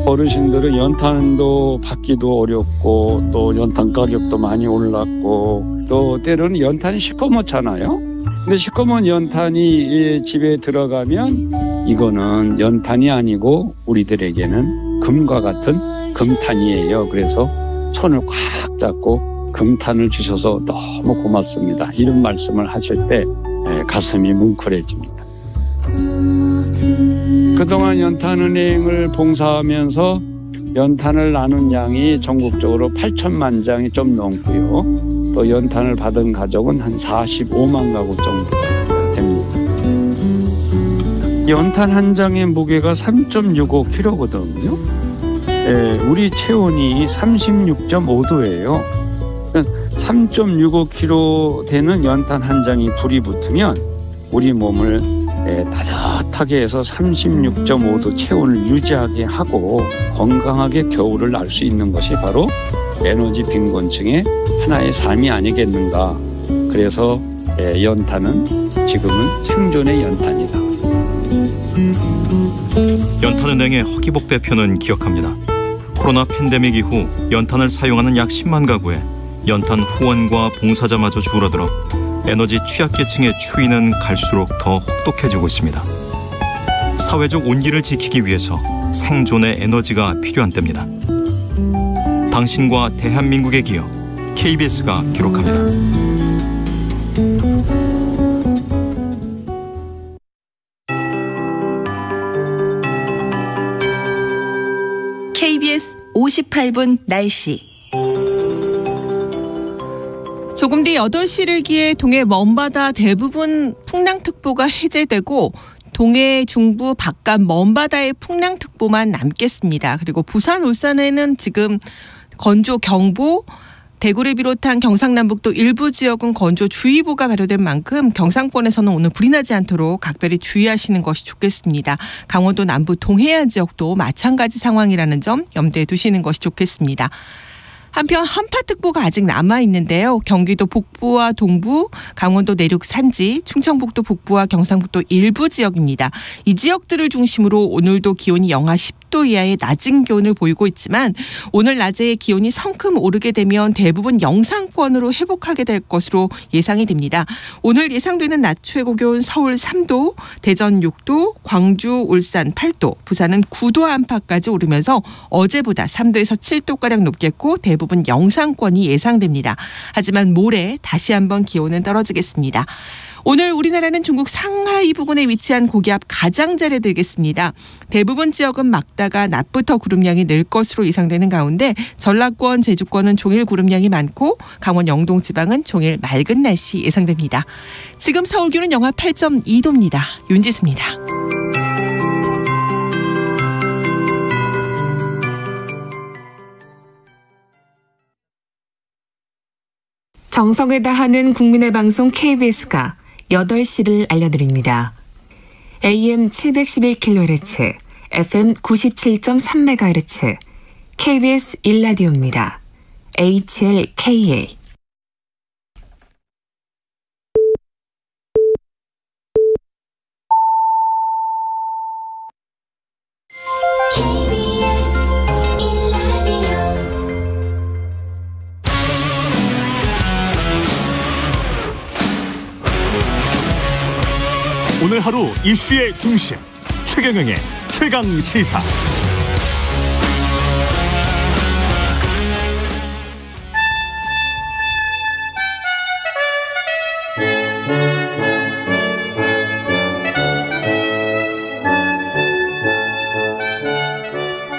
어르신들은 연탄도 받기도 어렵고 또 연탄 가격도 많이 올랐고 또 때로는 연탄이 시커멓잖아요. 근데 시커먼 연탄이 집에 들어가면 이거는 연탄이 아니고 우리들에게는 금과 같은 금탄이에요. 그래서 손을 꽉 잡고 금탄을 주셔서 너무 고맙습니다. 이런 말씀을 하실 때 가슴이 뭉클해집니다. 그동안 연탄은행을 봉사하면서 연탄을 나눈 양이 전국적으로 8천만 장이 좀 넘고요. 또 연탄을 받은 가족은 한 45만 가구 정도 됩니다. 연탄 한 장의 무게가 3.65kg거든요. 우리 체온이 36.5도예요. 3.65kg 되는 연탄 한 장이 불이 붙으면 우리 몸을 따뜻하게 해서 36.5도 체온을 유지하게 하고 건강하게 겨울을 날 수 있는 것이 바로 에너지 빈곤층의 하나의 삶이 아니겠는가. 그래서 연탄은 지금은 생존의 연탄이다. 연탄은행의 허기복 대표는 기억합니다. 코로나 팬데믹 이후 연탄을 사용하는 약 10만 가구에 연탄 후원과 봉사자마저 줄어들어 에너지 취약계층의 추위는 갈수록 더 혹독해지고 있습니다. 사회적 온기를 지키기 위해서 생존의 에너지가 필요한 때입니다. 당신과 대한민국의 기억, KBS가 기록합니다. KBS 58분 날씨. 조금 뒤 8시를 기해 동해 먼바다 대부분 풍랑특보가 해제되고 동해 중부 바깥 먼바다의 풍랑특보만 남겠습니다. 그리고 부산, 울산에는 지금 건조경보, 대구를 비롯한 경상남북도 일부 지역은 건조주의보가 발효된 만큼 경상권에서는 오늘 불이 나지 않도록 각별히 주의하시는 것이 좋겠습니다. 강원도 남부 동해안 지역도 마찬가지 상황이라는 점 염두에 두시는 것이 좋겠습니다. 한편 한파특보가 아직 남아있는데요. 경기도 북부와 동부, 강원도 내륙 산지, 충청북도 북부와 경상북도 일부 지역입니다. 이 지역들을 중심으로 오늘도 기온이 영하 10도 10도 이하의 낮은 기온을 보이고 있지만 오늘 낮에 기온이 성큼 오르게 되면 대부분 영상권으로 회복하게 될 것으로 예상이 됩니다. 오늘 예상되는 낮 최고 기온 서울 3도, 대전 6도, 광주, 울산 8도, 부산은 9도 안팎까지 오르면서 어제보다 3도에서 7도가량 높겠고 대부분 영상권이 예상됩니다. 하지만 모레 다시 한번 기온은 떨어지겠습니다. 오늘 우리나라는 중국 상하이 부근에 위치한 고기압 가장자리에 들겠습니다. 대부분 지역은 막다가 낮부터 구름량이 늘 것으로 예상되는 가운데 전라권, 제주권은 종일 구름량이 많고 강원 영동 지방은 종일 맑은 날씨 예상됩니다. 지금 서울 기온은 영하 8.2도입니다. 윤지수입니다. 정성을 다하는 국민의 방송 KBS가 8시를 알려드립니다. AM 711kHz, FM 97.3MHz, KBS 1라디오입니다. HLKA. 오늘 하루 이슈의 중심 최경영의 최강시사.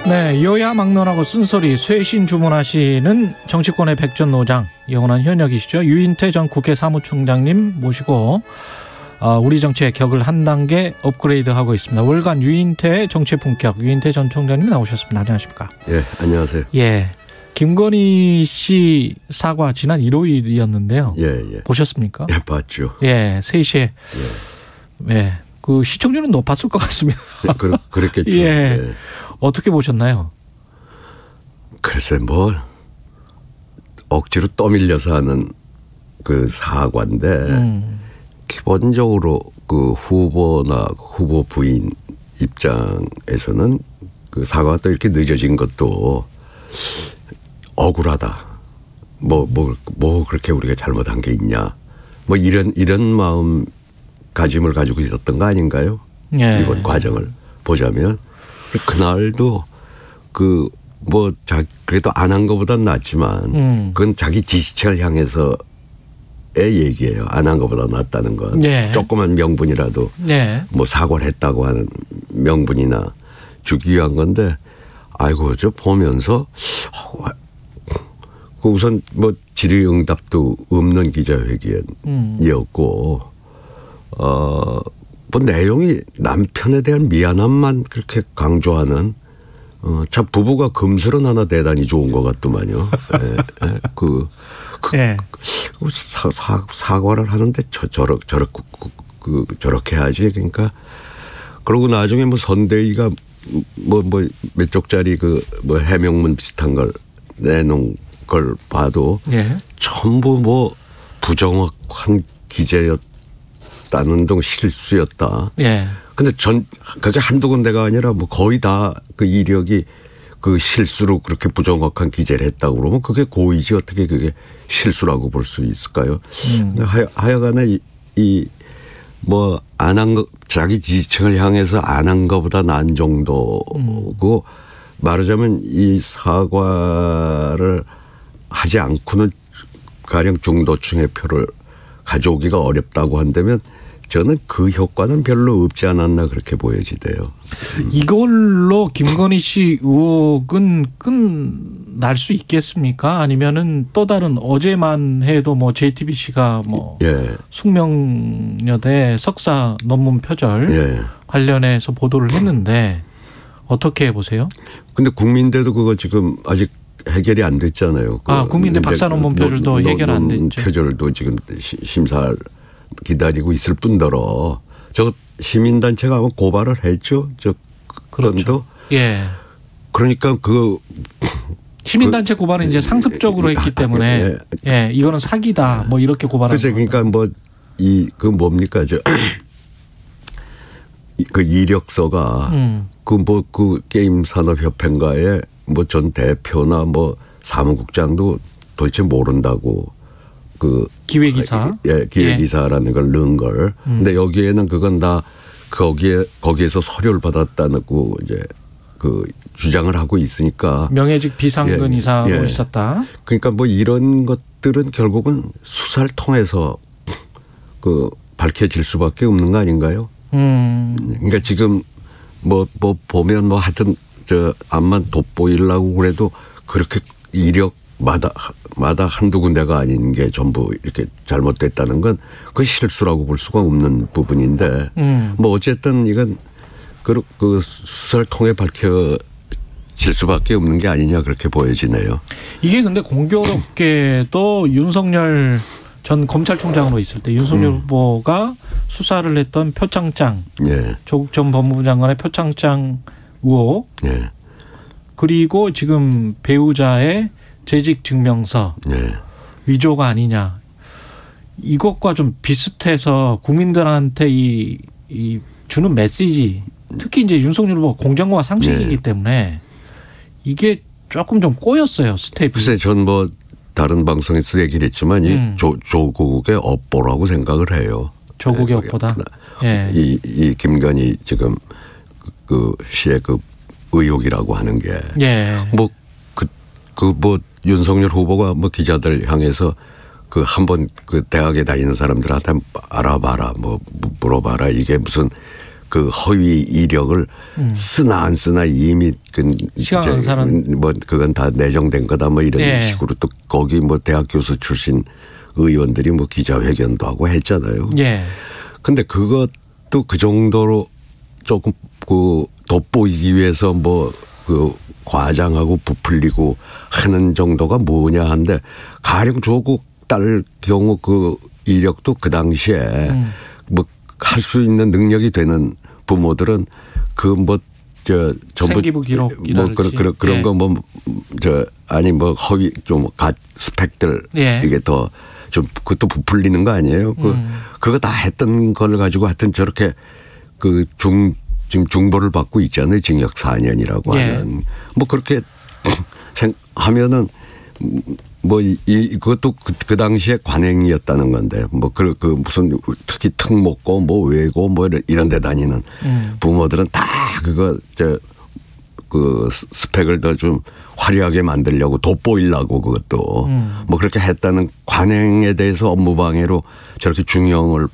네, 여야 막론하고 쓴소리 쇄신 주문하시는 정치권의 백전노장, 영원한 현역이시죠. 유인태 전 국회 사무총장님 모시고 우리 정치의 격을 한 단계 업그레이드하고 있습니다. 월간 유인태 정치 본격 유인태 전 총장님 나오셨습니다. 안녕하십니까? 예, 안녕하세요. 예, 김건희 씨 사과 지난 일요일이었는데요. 예. 보셨습니까? 예, 봤죠. 예, 3시에. 예, 그 시청률은 높았을 것 같습니다. 예, 그랬겠죠. 예. 예. 어떻게 보셨나요? 글쎄, 뭐 억지로 떠밀려서 하는 그 사과인데. 기본적으로 그 후보나 후보 부인 입장에서는 그 사과가 또 이렇게 늦어진 것도 억울하다. 뭐 그렇게 우리가 잘못한 게 있냐. 뭐 이런 마음가짐을 가지고 있었던 거 아닌가요? 예. 이번 과정을 보자면 그날도 그래도 안 한 것보단 낫지만 그건 자기 지지층을 향해서 의 얘기예요. 안 한 것보다 낫다는 건. 네. 조그만 명분이라도 네. 뭐 사과를 했다고 하는 명분이나 주기 위한 건데 아이고 저 보면서 그 우선 뭐 질의응답도 없는 기자회견이었고 뭐 내용이 남편에 대한 미안함만 그렇게 강조하는 참 부부가 금슬은 하나 대단히 좋은 것 같더만요. 네. 사과를 하는데 저렇게 하지. 그러니까 그러고 나중에 뭐 선대위가 뭐 몇 쪽짜리 뭐 해명문 비슷한 걸 내놓은 걸 봐도 예. 전부 뭐 부정확한 기재였다는 등 실수였다. 예. 근데 그저 한두 군데가 아니라 뭐 거의 다 그 이력이 그 실수로 그렇게 부정확한 기재를 했다고 그러면 그게 고의지 어떻게 그게 실수라고 볼 수 있을까요? 하여간에 뭐 안 한 거 자기 지지층을 향해서 안 한 것보다 난 정도고 말하자면 이 사과를 하지 않고는 가령 중도층의 표를 가져오기가 어렵다고 한다면 저는 그 효과는 별로 없지 않았나 그렇게 보여지대요. 이걸로 김건희 씨 의혹은 끝날 수 있겠습니까? 아니면은 또 다른 어제만 해도 뭐 JTBC가 뭐 예. 숙명여대 석사 논문 표절 예. 관련해서 보도를 했는데 어떻게 보세요? 근데 국민대도 그거 지금 아직 해결이 안 됐잖아요. 국민대 박사 논문 표절도 해결 안 됐죠. 표절도 지금 심사를 기다리고 있을 뿐더러 저 시민단체가 아마 고발을 했죠. 그렇죠. 예. 그러니까 시민단체 고발은 이제 상습적으로 했기 때문에 예, 이거는 사기다 뭐 이렇게 고발한 거죠. 그러니까 뭐 뭡니까 그 이력서가 그 게임 산업협회인가에 뭐 전 대표나 뭐 사무국장도 도대체 모른다고 그 기획이사 기획이사라는 걸 넣은 걸. 근데 여기에는 그건 다 거기에서 서류를 받았다고 이제 그 주장을 하고 있으니까 명예직 비상근 이사로 있었다. 그러니까 뭐 이런 것들은 결국은 수사를 통해서 그 밝혀질 수밖에 없는 거 아닌가요? 그러니까 지금 뭐 보면 뭐 하여튼 암만 돋보이려고 그래도 그렇게 이력마다 한두 군데가 아닌 게 전부 이렇게 잘못됐다는 건 그건 실수라고 볼 수가 없는 부분인데 뭐 어쨌든 이건 그 수사를 통해 밝혀질 수밖에 없는 게 아니냐 그렇게 보여지네요. 이게 근데 공교롭게도 윤석열 전 검찰총장으로 있을 때 윤석열 후보가 수사를 했던 표창장, 조국 전 법무부 장관의 표창장 의혹, 그리고 지금 배우자의 재직 증명서 위조가 아니냐, 이것과 좀 비슷해서 국민들한테 이 주는 메시지, 특히 이제 윤석열 후보 공정과 상식이기 때문에 이게 조금 좀 꼬였어요, 스텝이. 글쎄 전 뭐 다른 방송에서 얘기를 했지만 이 조국의 업보라고 생각을 해요. 조국의 업보다. 이 김건희 지금 그 씨의 그 의혹이라고 하는 게 뭐 뭐 윤석열 후보가 뭐 기자들 향해서 그 한번 그 대학에 다니는 사람들한테 알아봐라, 뭐 물어봐라, 이게 무슨 그 허위 이력을 쓰나 안 쓰나 이미 뭐 그건 다 내정된 거다 뭐 이런 식으로 또 거기 뭐 대학 교수 출신 의원들이 뭐 기자회견도 하고 했잖아요. 근데 그것도 그 정도로 조금 그 돋보이기 위해서 뭐 그 과장하고 부풀리고 하는 정도가 뭐냐 한데, 가령 조국 딸 경우 그 이력도 그 당시에 뭐 할 수 있는 능력이 되는 부모들은 그 뭐 전부 생기부 기록이랄지 뭐 그런 거 뭐 아니 뭐 허위 좀 스펙들 이게 더 좀 그것도 부풀리는 거 아니에요? 그거 다 했던 걸 가지고 하여튼 저렇게 그 지금 중보를 받고 있잖아요. 징역 4년이라고 하는. 뭐 그렇게 하면은 뭐 그것도 그 당시에 관행이었다는 건데, 뭐 그 무슨 특히 특목고 뭐 외고 뭐 이런 데 다니는 부모들은 다 그거 그 스펙을 더 좀 화려하게 만들려고 돋보이려고 그것도 뭐 그렇게 했다는 관행에 대해서 업무방해로 저렇게 중형을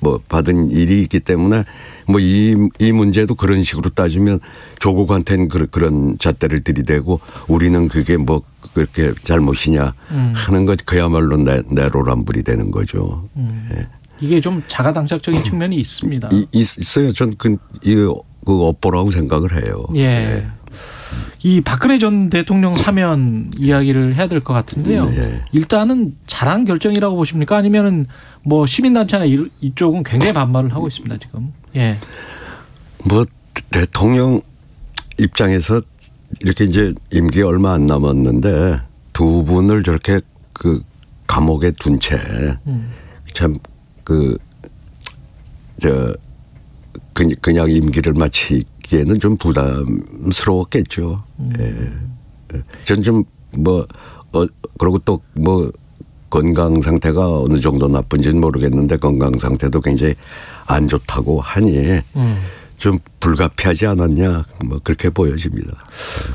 뭐 받은 일이 있기 때문에 뭐 이 문제도 그런 식으로 따지면 조국한테는 그런 잣대를 들이대고 우리는 그게 뭐 그렇게 잘못이냐 하는 것, 그야말로 내로란불이 되는 거죠. 이게 좀 자가당착적인 측면이 있습니다. 있어요. 전 그 업보라고 생각을 해요. 이 박근혜 전 대통령 사면 이야기를 해야 될 것 같은데요. 일단은 잘한 결정이라고 보십니까? 아니면은 뭐 시민단체나 이쪽은 굉장히 반발을 하고 있습니다, 지금. 뭐 대통령 입장에서 이렇게 이제 임기 얼마 안 남았는데 두 분을 저렇게 그 감옥에 둔 채 참 그냥 임기를 마치기에는 좀 부담스러웠겠죠. 전 좀 그리고 또 뭐 건강 상태가 어느 정도 나쁜지는 모르겠는데 건강 상태도 굉장히 안 좋다고 하니 좀 불가피하지 않았냐, 뭐 그렇게 보여집니다.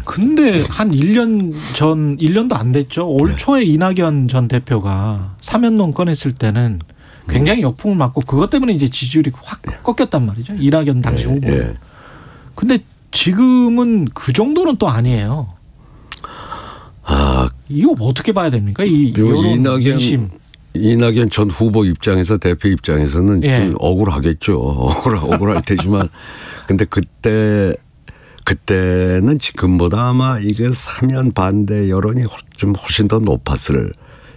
근데 한 1년도 안 됐죠. 올 초에 이낙연 전 대표가 사면론 꺼냈을 때는 굉장히 역풍을 맞고 그것 때문에 이제 지지율이 확 꺾였단 말이죠. 이낙연 당시 후보. 근데 지금은 그 정도는 또 아니에요. 이거 어떻게 봐야 됩니까? 이 이낙연 전 후보 입장에서, 대표 입장에서는 좀 억울하겠죠. 억울할 테지만 근데 그때는 지금보다 아마 이게 사면 반대 여론이 좀 훨씬 더 높았을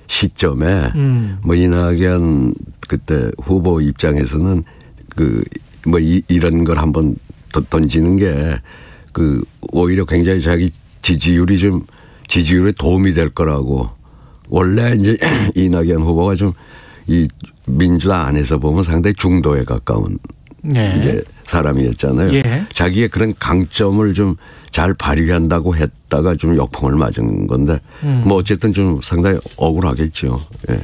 시점에 뭐 이낙연 그때 후보 입장에서는 뭐 이런 걸 한번 던지는 게 오히려 굉장히 자기 지지율에 도움이 될 거라고. 원래 이제 이낙연 후보가 좀 이 민주당 안에서 보면 상당히 중도에 가까운 이제 사람이었잖아요. 예. 자기의 그런 강점을 좀 잘 발휘한다고 했다가 좀 역풍을 맞은 건데 뭐 어쨌든 좀 상당히 억울하겠죠. 예.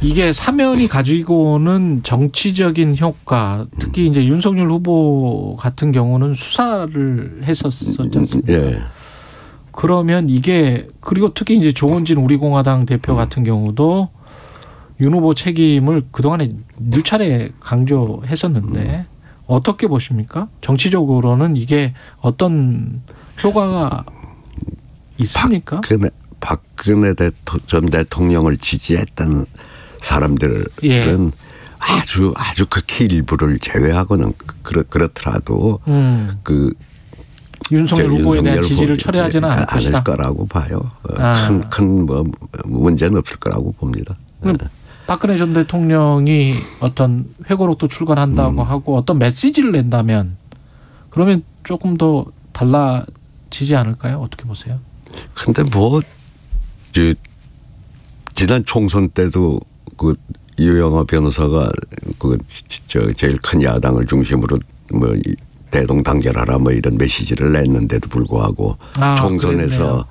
이게 사면이 가지고 오는 정치적인 효과, 특히 이제 윤석열 후보 같은 경우는 수사를 했었지 않습니까? 예. 그러면 이게 그리고 특히 이제 조원진 우리공화당 대표 같은 경우도 윤 후보 책임을 그동안에 누차례 강조했었는데 어떻게 보십니까? 정치적으로는 이게 어떤 효과가 있습니까? 박근혜 전 대통령을 지지했던 사람들은 예. 아주 극히 일부를 제외하고는 그렇더라도 그 윤석열 후보에 대한 지지를 철회하지는 않을 것이다. 않을 거라고 봐요. 큰 뭐 문제는 없을 거라고 봅니다. 박근혜 전 대통령이 어떤 회고록도 출간한다고 하고 어떤 메시지를 낸다면 그러면 조금 더 달라지지 않을까요? 어떻게 보세요? 근데 뭐 지난 총선 때도 그 유영하 변호사가 제일 큰 야당을 중심으로 뭐 대동단결하라 뭐 이런 메시지를 냈는데도 불구하고 총선에서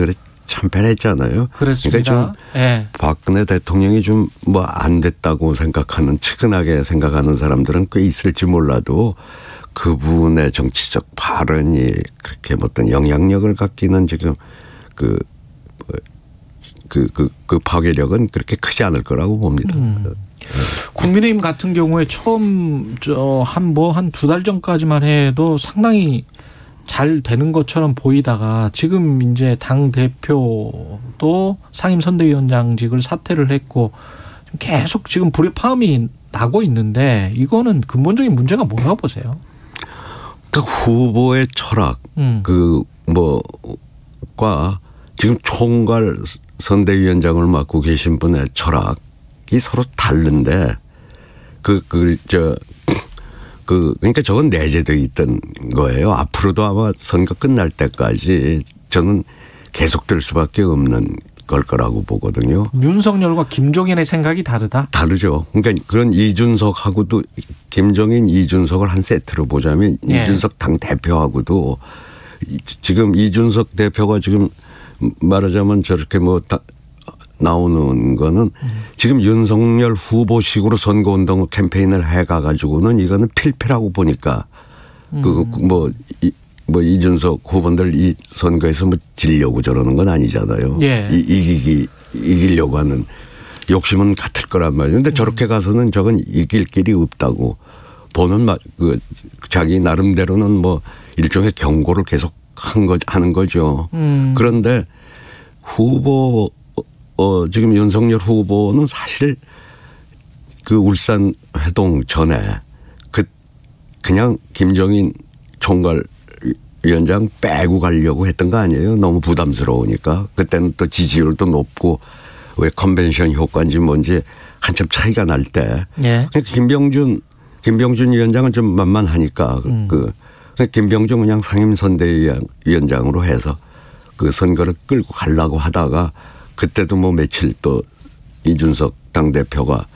그래 참패했잖아요. 그렇습니다. 그러니까 좀 네. 박근혜 대통령이 좀 뭐 안 됐다고 생각하는 측은하게 생각하는 사람들은 꽤 있을지 몰라도 그분의 정치적 발언이 그렇게 어떤 영향력을 갖기는 지금 그 파괴력은 그렇게 크지 않을 거라고 봅니다. 국민의힘 같은 경우에 처음 한 두 달 전까지만 해도 상당히 잘 되는 것처럼 보이다가 지금 이제 당 대표도 상임선대위원장직을 사퇴를 했고 계속 지금 불협화음이 나고 있는데 이거는 근본적인 문제가 뭐라고 보세요? 그 후보의 철학 과 지금 총괄 선대위원장을 맡고 계신 분의 철학이 서로 다른데 그러니까 저건 내재되어 있던 거예요. 앞으로도 아마 선거 끝날 때까지 저는 계속될 수밖에 없는 걸 거라고 보거든요. 윤석열과 김종인의 생각이 다르다? 다르죠. 그러니까 그런 이준석하고도 김종인, 이준석을 한 세트로 보자면 예. 이준석 당 대표하고도 지금 이준석 대표가 지금 말하자면 저렇게 뭐 나오는 거는 지금 윤석열 후보식으로 선거운동 캠페인을 해가가지고는 이거는 필패라고 보니까 이준석 후보들 이 선거에서 뭐 지려고 저러는 건 아니잖아요. 예. 이기려고 하는 욕심은 같을 거란 말이에요. 근데 저렇게 가서는 저건 이길 길이 없다고 보는 자기 나름대로는 뭐 일종의 경고를 계속 하는 거죠. 그런데 지금 윤석열 후보는 사실 그 울산 회동 전에 그냥 김종인 총괄위원장 빼고 가려고 했던 거 아니에요? 너무 부담스러우니까. 그때는 또 지지율도 높고 왜 컨벤션 효과인지 뭔지 한참 차이가 날 때. 예. 김병준 위원장은 좀 만만하니까 김병준 그냥 상임선대위원장으로 해서 그 선거를 끌고 가려고 하다가 그때도 뭐 며칠 또 이준석 당대표가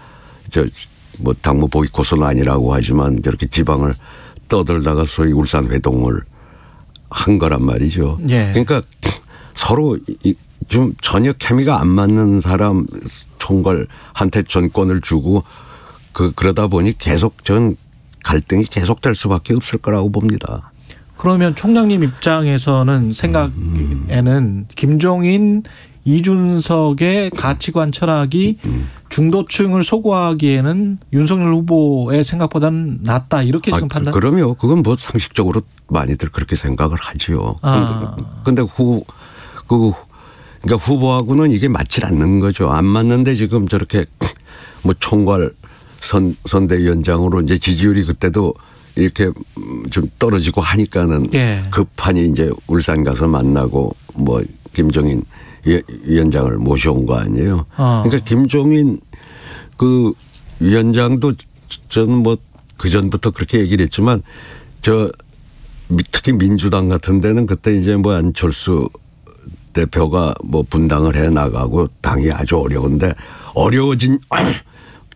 뭐 당무 보이콧은 아니라고 하지만 저렇게 지방을 떠들다가 소위 울산 회동을 한 거란 말이죠. 예. 그러니까 서로 좀 전혀 케미가 안 맞는 사람 총괄한테 전권을 주고 그러다 보니 계속 전 갈등이 계속될 수밖에 없을 거라고 봅니다. 그러면 총장님 입장에서는 생각에는 김종인, 이준석의 가치관 철학이 중도층을 소구하기에는 윤석열 후보의 생각보다는 낫다 이렇게 지금 판단? 그럼요. 그건 뭐 상식적으로 많이들 그렇게 생각을 하지요. 그런데 그러니까 후보하고는 이게 맞질 않는 거죠. 안 맞는데 지금 저렇게 뭐 총괄 선대위원장으로 이제 지지율이 그때도 이렇게 좀 떨어지고 하니까는 예. 급하니 이제 울산 가서 만나고 뭐 김종인 위원장을 모셔온 거 아니에요. 그러니까 김종인 그 위원장도 저는 뭐 그전부터 그렇게 얘기를 했지만 특히 민주당 같은 데는 그때 이제 뭐 안철수 대표가 뭐 분당을 해 나가고 당이 아주 어려운데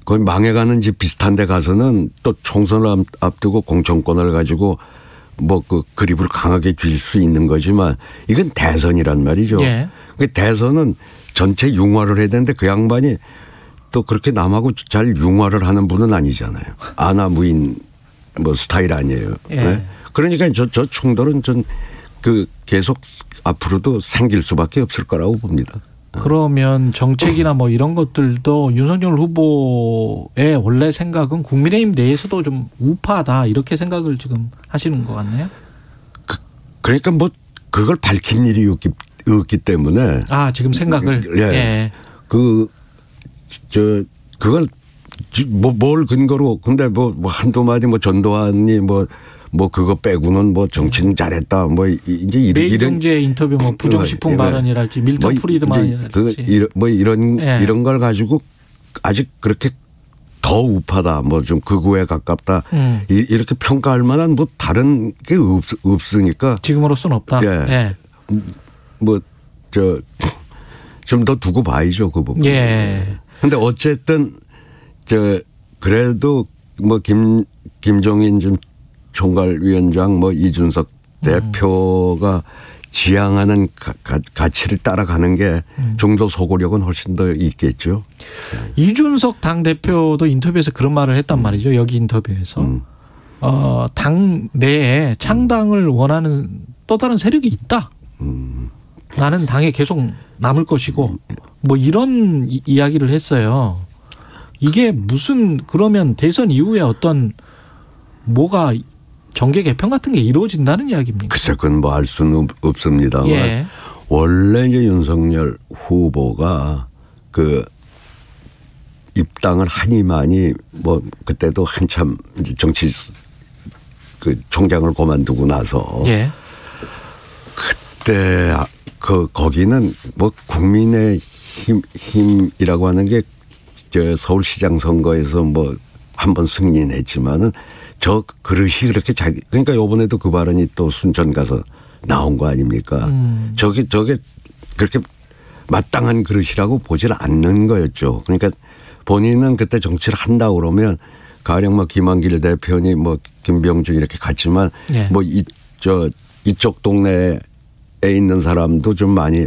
거의 망해가는 집 비슷한 데 가서는 또 총선을 앞두고 공천권을 가지고 뭐 그 그립을 강하게 줄 수 있는 거지만 이건 대선이란 말이죠. 예. 그 대선은 전체 융화를 해야 되는데 그 양반이 또 그렇게 남하고 잘 융화를 하는 분은 아니잖아요. 아나무인 뭐 스타일 아니에요. 예. 네? 그러니까 저 충돌은 전 그 계속 앞으로도 생길 수밖에 없을 거라고 봅니다. 그러면 정책이나 뭐 이런 것들도 윤석열 후보의 원래 생각은 국민의힘 내에서도 좀 우파다 이렇게 생각을 지금 하시는 것 같네요. 그러니까 뭐 그걸 밝힌 일이 없기 때문에. 아 지금 생각을. 예. 예. 그걸 뭘 근거로 근데 뭐 한두 마디 뭐 전두환이 뭐 그거 빼고는 뭐 정치는 잘했다. 뭐 이제 매일경제 인터뷰 뭐 부정식품 발언이랄지 밀턴 프리드만이랄지 이런 걸 가지고 아직 그렇게 더 우파다. 뭐 좀 극우에 가깝다. 이렇게 평가할 만한 뭐 다른 게 없으니까 지금으로서는 없다. 예. 예. 뭐 좀 더 두고 봐야죠 그 부분. 예. 근데 어쨌든 그래도 뭐 김종인 좀 총괄위원장 뭐 이준석 대표가 지향하는 가치를 따라가는 게 중도 소구력은 훨씬 더 있겠죠. 이준석 당대표도 인터뷰에서 그런 말을 했단 말이죠. 여기 인터뷰에서. 당 내에 창당을 원하는 또 다른 세력이 있다. 나는 당에 계속 남을 것이고 뭐 이런 이야기를 했어요. 이게 무슨 그러면 대선 이후에 어떤 뭐가 정계 개편 같은 게 이루어진다는 이야기입니까? 글쎄 그건 뭐 알 수는 없습니다만 예. 원래 이제 윤석열 후보가 그 입당을 하니만이 뭐 그때도 한참 이제 정치 그 총장을 그만두고 나서 예. 그때 거기는 뭐 국민의 힘이라고 하는 게 저 서울시장 선거에서 뭐 한 번 승리는 했지만은 저 그릇이 그렇게 그러니까 요번에도 그 발언이 또 순천 가서 나온 거 아닙니까? 저게 그렇게 마땅한 그릇이라고 보질 않는 거였죠. 그러니까 본인은 그때 정치를 한다 그러면 가령 뭐 김한길 대표니 뭐 김병주 이렇게 갔지만 네. 뭐 이쪽 동네에 있는 사람도 좀 많이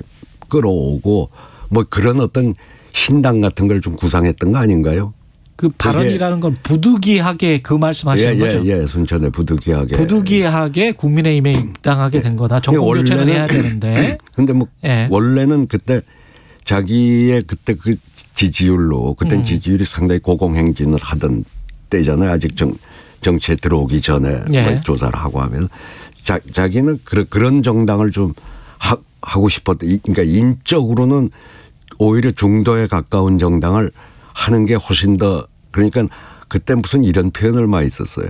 끌어오고 뭐 그런 어떤 신당 같은 걸 좀 구상했던 거 아닌가요? 그 발언이라는 건 부득이하게 그 말씀하시는 거죠? 예, 순천에 부득이하게. 부득이하게 국민의힘에 입당하게 된 거다. 정권 교체는 해야 되는데. 근데 뭐 예. 원래는 그때 자기의 그때 그 지지율로 그때 지지율이 상당히 고공행진을 하던 때잖아요. 아직 정치에 들어오기 전에 예. 조사를 하고 하면 자기는 그런 정당을 좀 하고 싶었던. 그러니까 인적으로는 오히려 중도에 가까운 정당을 하는 게 훨씬 더 그러니까 그때 무슨 이런 표현을 많이 썼어요.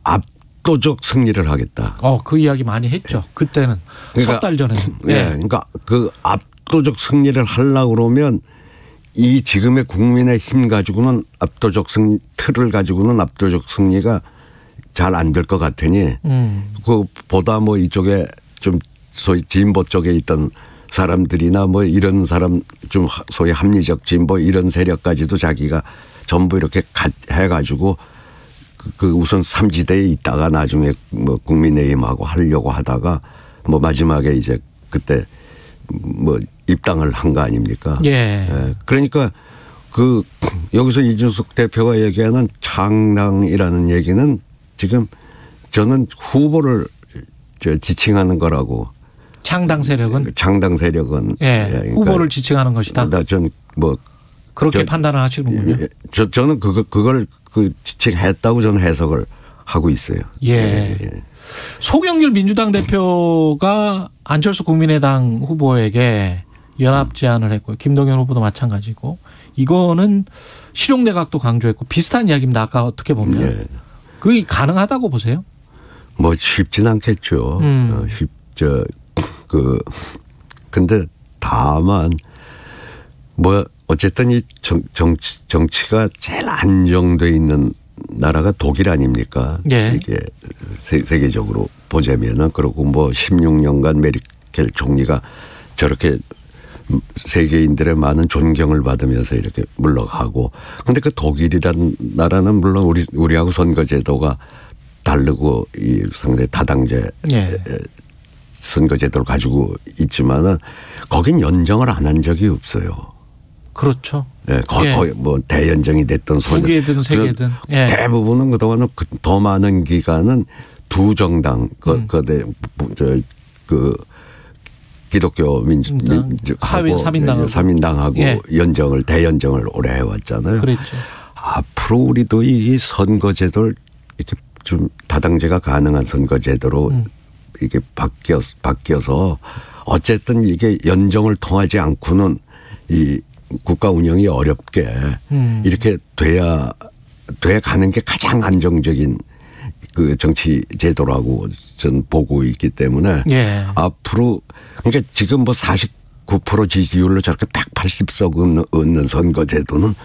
압도적 승리를 하겠다. 그 이야기 많이 했죠. 그때는 그러니까, 석 달 전에는. 네. 그러니까 그 압도적 승리를 하려고 그러면 이 지금의 국민의 힘 가지고는 압도적 승리 틀을 가지고는 압도적 승리가 잘 안 될 것 같으니 그보다 뭐 이쪽에 좀 소위 진보 쪽에 있던 사람들이나 뭐 이런 사람 좀 소위 합리적 진보 이런 세력까지도 자기가 전부 이렇게 해가지고 그 우선 삼지대에 있다가 나중에 뭐 국민의힘하고 하려고 하다가 뭐 마지막에 이제 그때 뭐 입당을 한 거 아닙니까? 예. 예. 그러니까 그 여기서 이준석 대표가 얘기하는 창당이라는 얘기는 지금 저는 후보를 지칭하는 거라고. 창당 세력은 예, 그러니까 후보를 지칭하는 것이다. 전 뭐 그렇게 판단을 하시는군요. 저는 그걸 지칭했다고 저는 해석을 하고 있어요. 예. 송영길 민주당 대표가 안철수 국민의당 후보에게 연합 제안을 했고요. 김동연 후보도 마찬가지고 이거는 실용내각도 강조했고 비슷한 이야기입니다. 아까 어떻게 보면 예. 그게 가능하다고 보세요? 뭐 쉽진 않겠죠. 근데 다만 뭐 어쨌든 이 정치가 제일 안정돼 있는 나라가 독일 아닙니까? 예. 이게 세계적으로 보자면은 그리고 뭐 16년간 메르켈 총리가 저렇게 세계인들의 많은 존경을 받으면서 이렇게 물러가고. 근데 그 독일이라는 나라는 물론 우리하고 선거제도가 다르고 이 상당히 다당제 선거제도를 가지고 있지만은 거긴 연정을 안 한 적이 없어요. 그렇죠. 네, 거의 뭐 대연정이 됐던 두 개든 세 개든 대부분은 그동안은 더 많은 기간은 두 정당 그 기독교 사민당하고 대연정을 오래 해왔잖아요. 그렇죠. 앞으로 우리도 이 선거제도를 이렇게 좀 다당제가 가능한 선거제도로 이게 바뀌어서 어쨌든 이게 연정을 통하지 않고는 이 국가 운영이 어렵게 이렇게 돼 가는 게 가장 안정적인 그 정치 제도라고 저는 보고 있기 때문에 앞으로 그러니까 지금 뭐 49% 지지율로 저렇게 180석 얻는 선거 제도는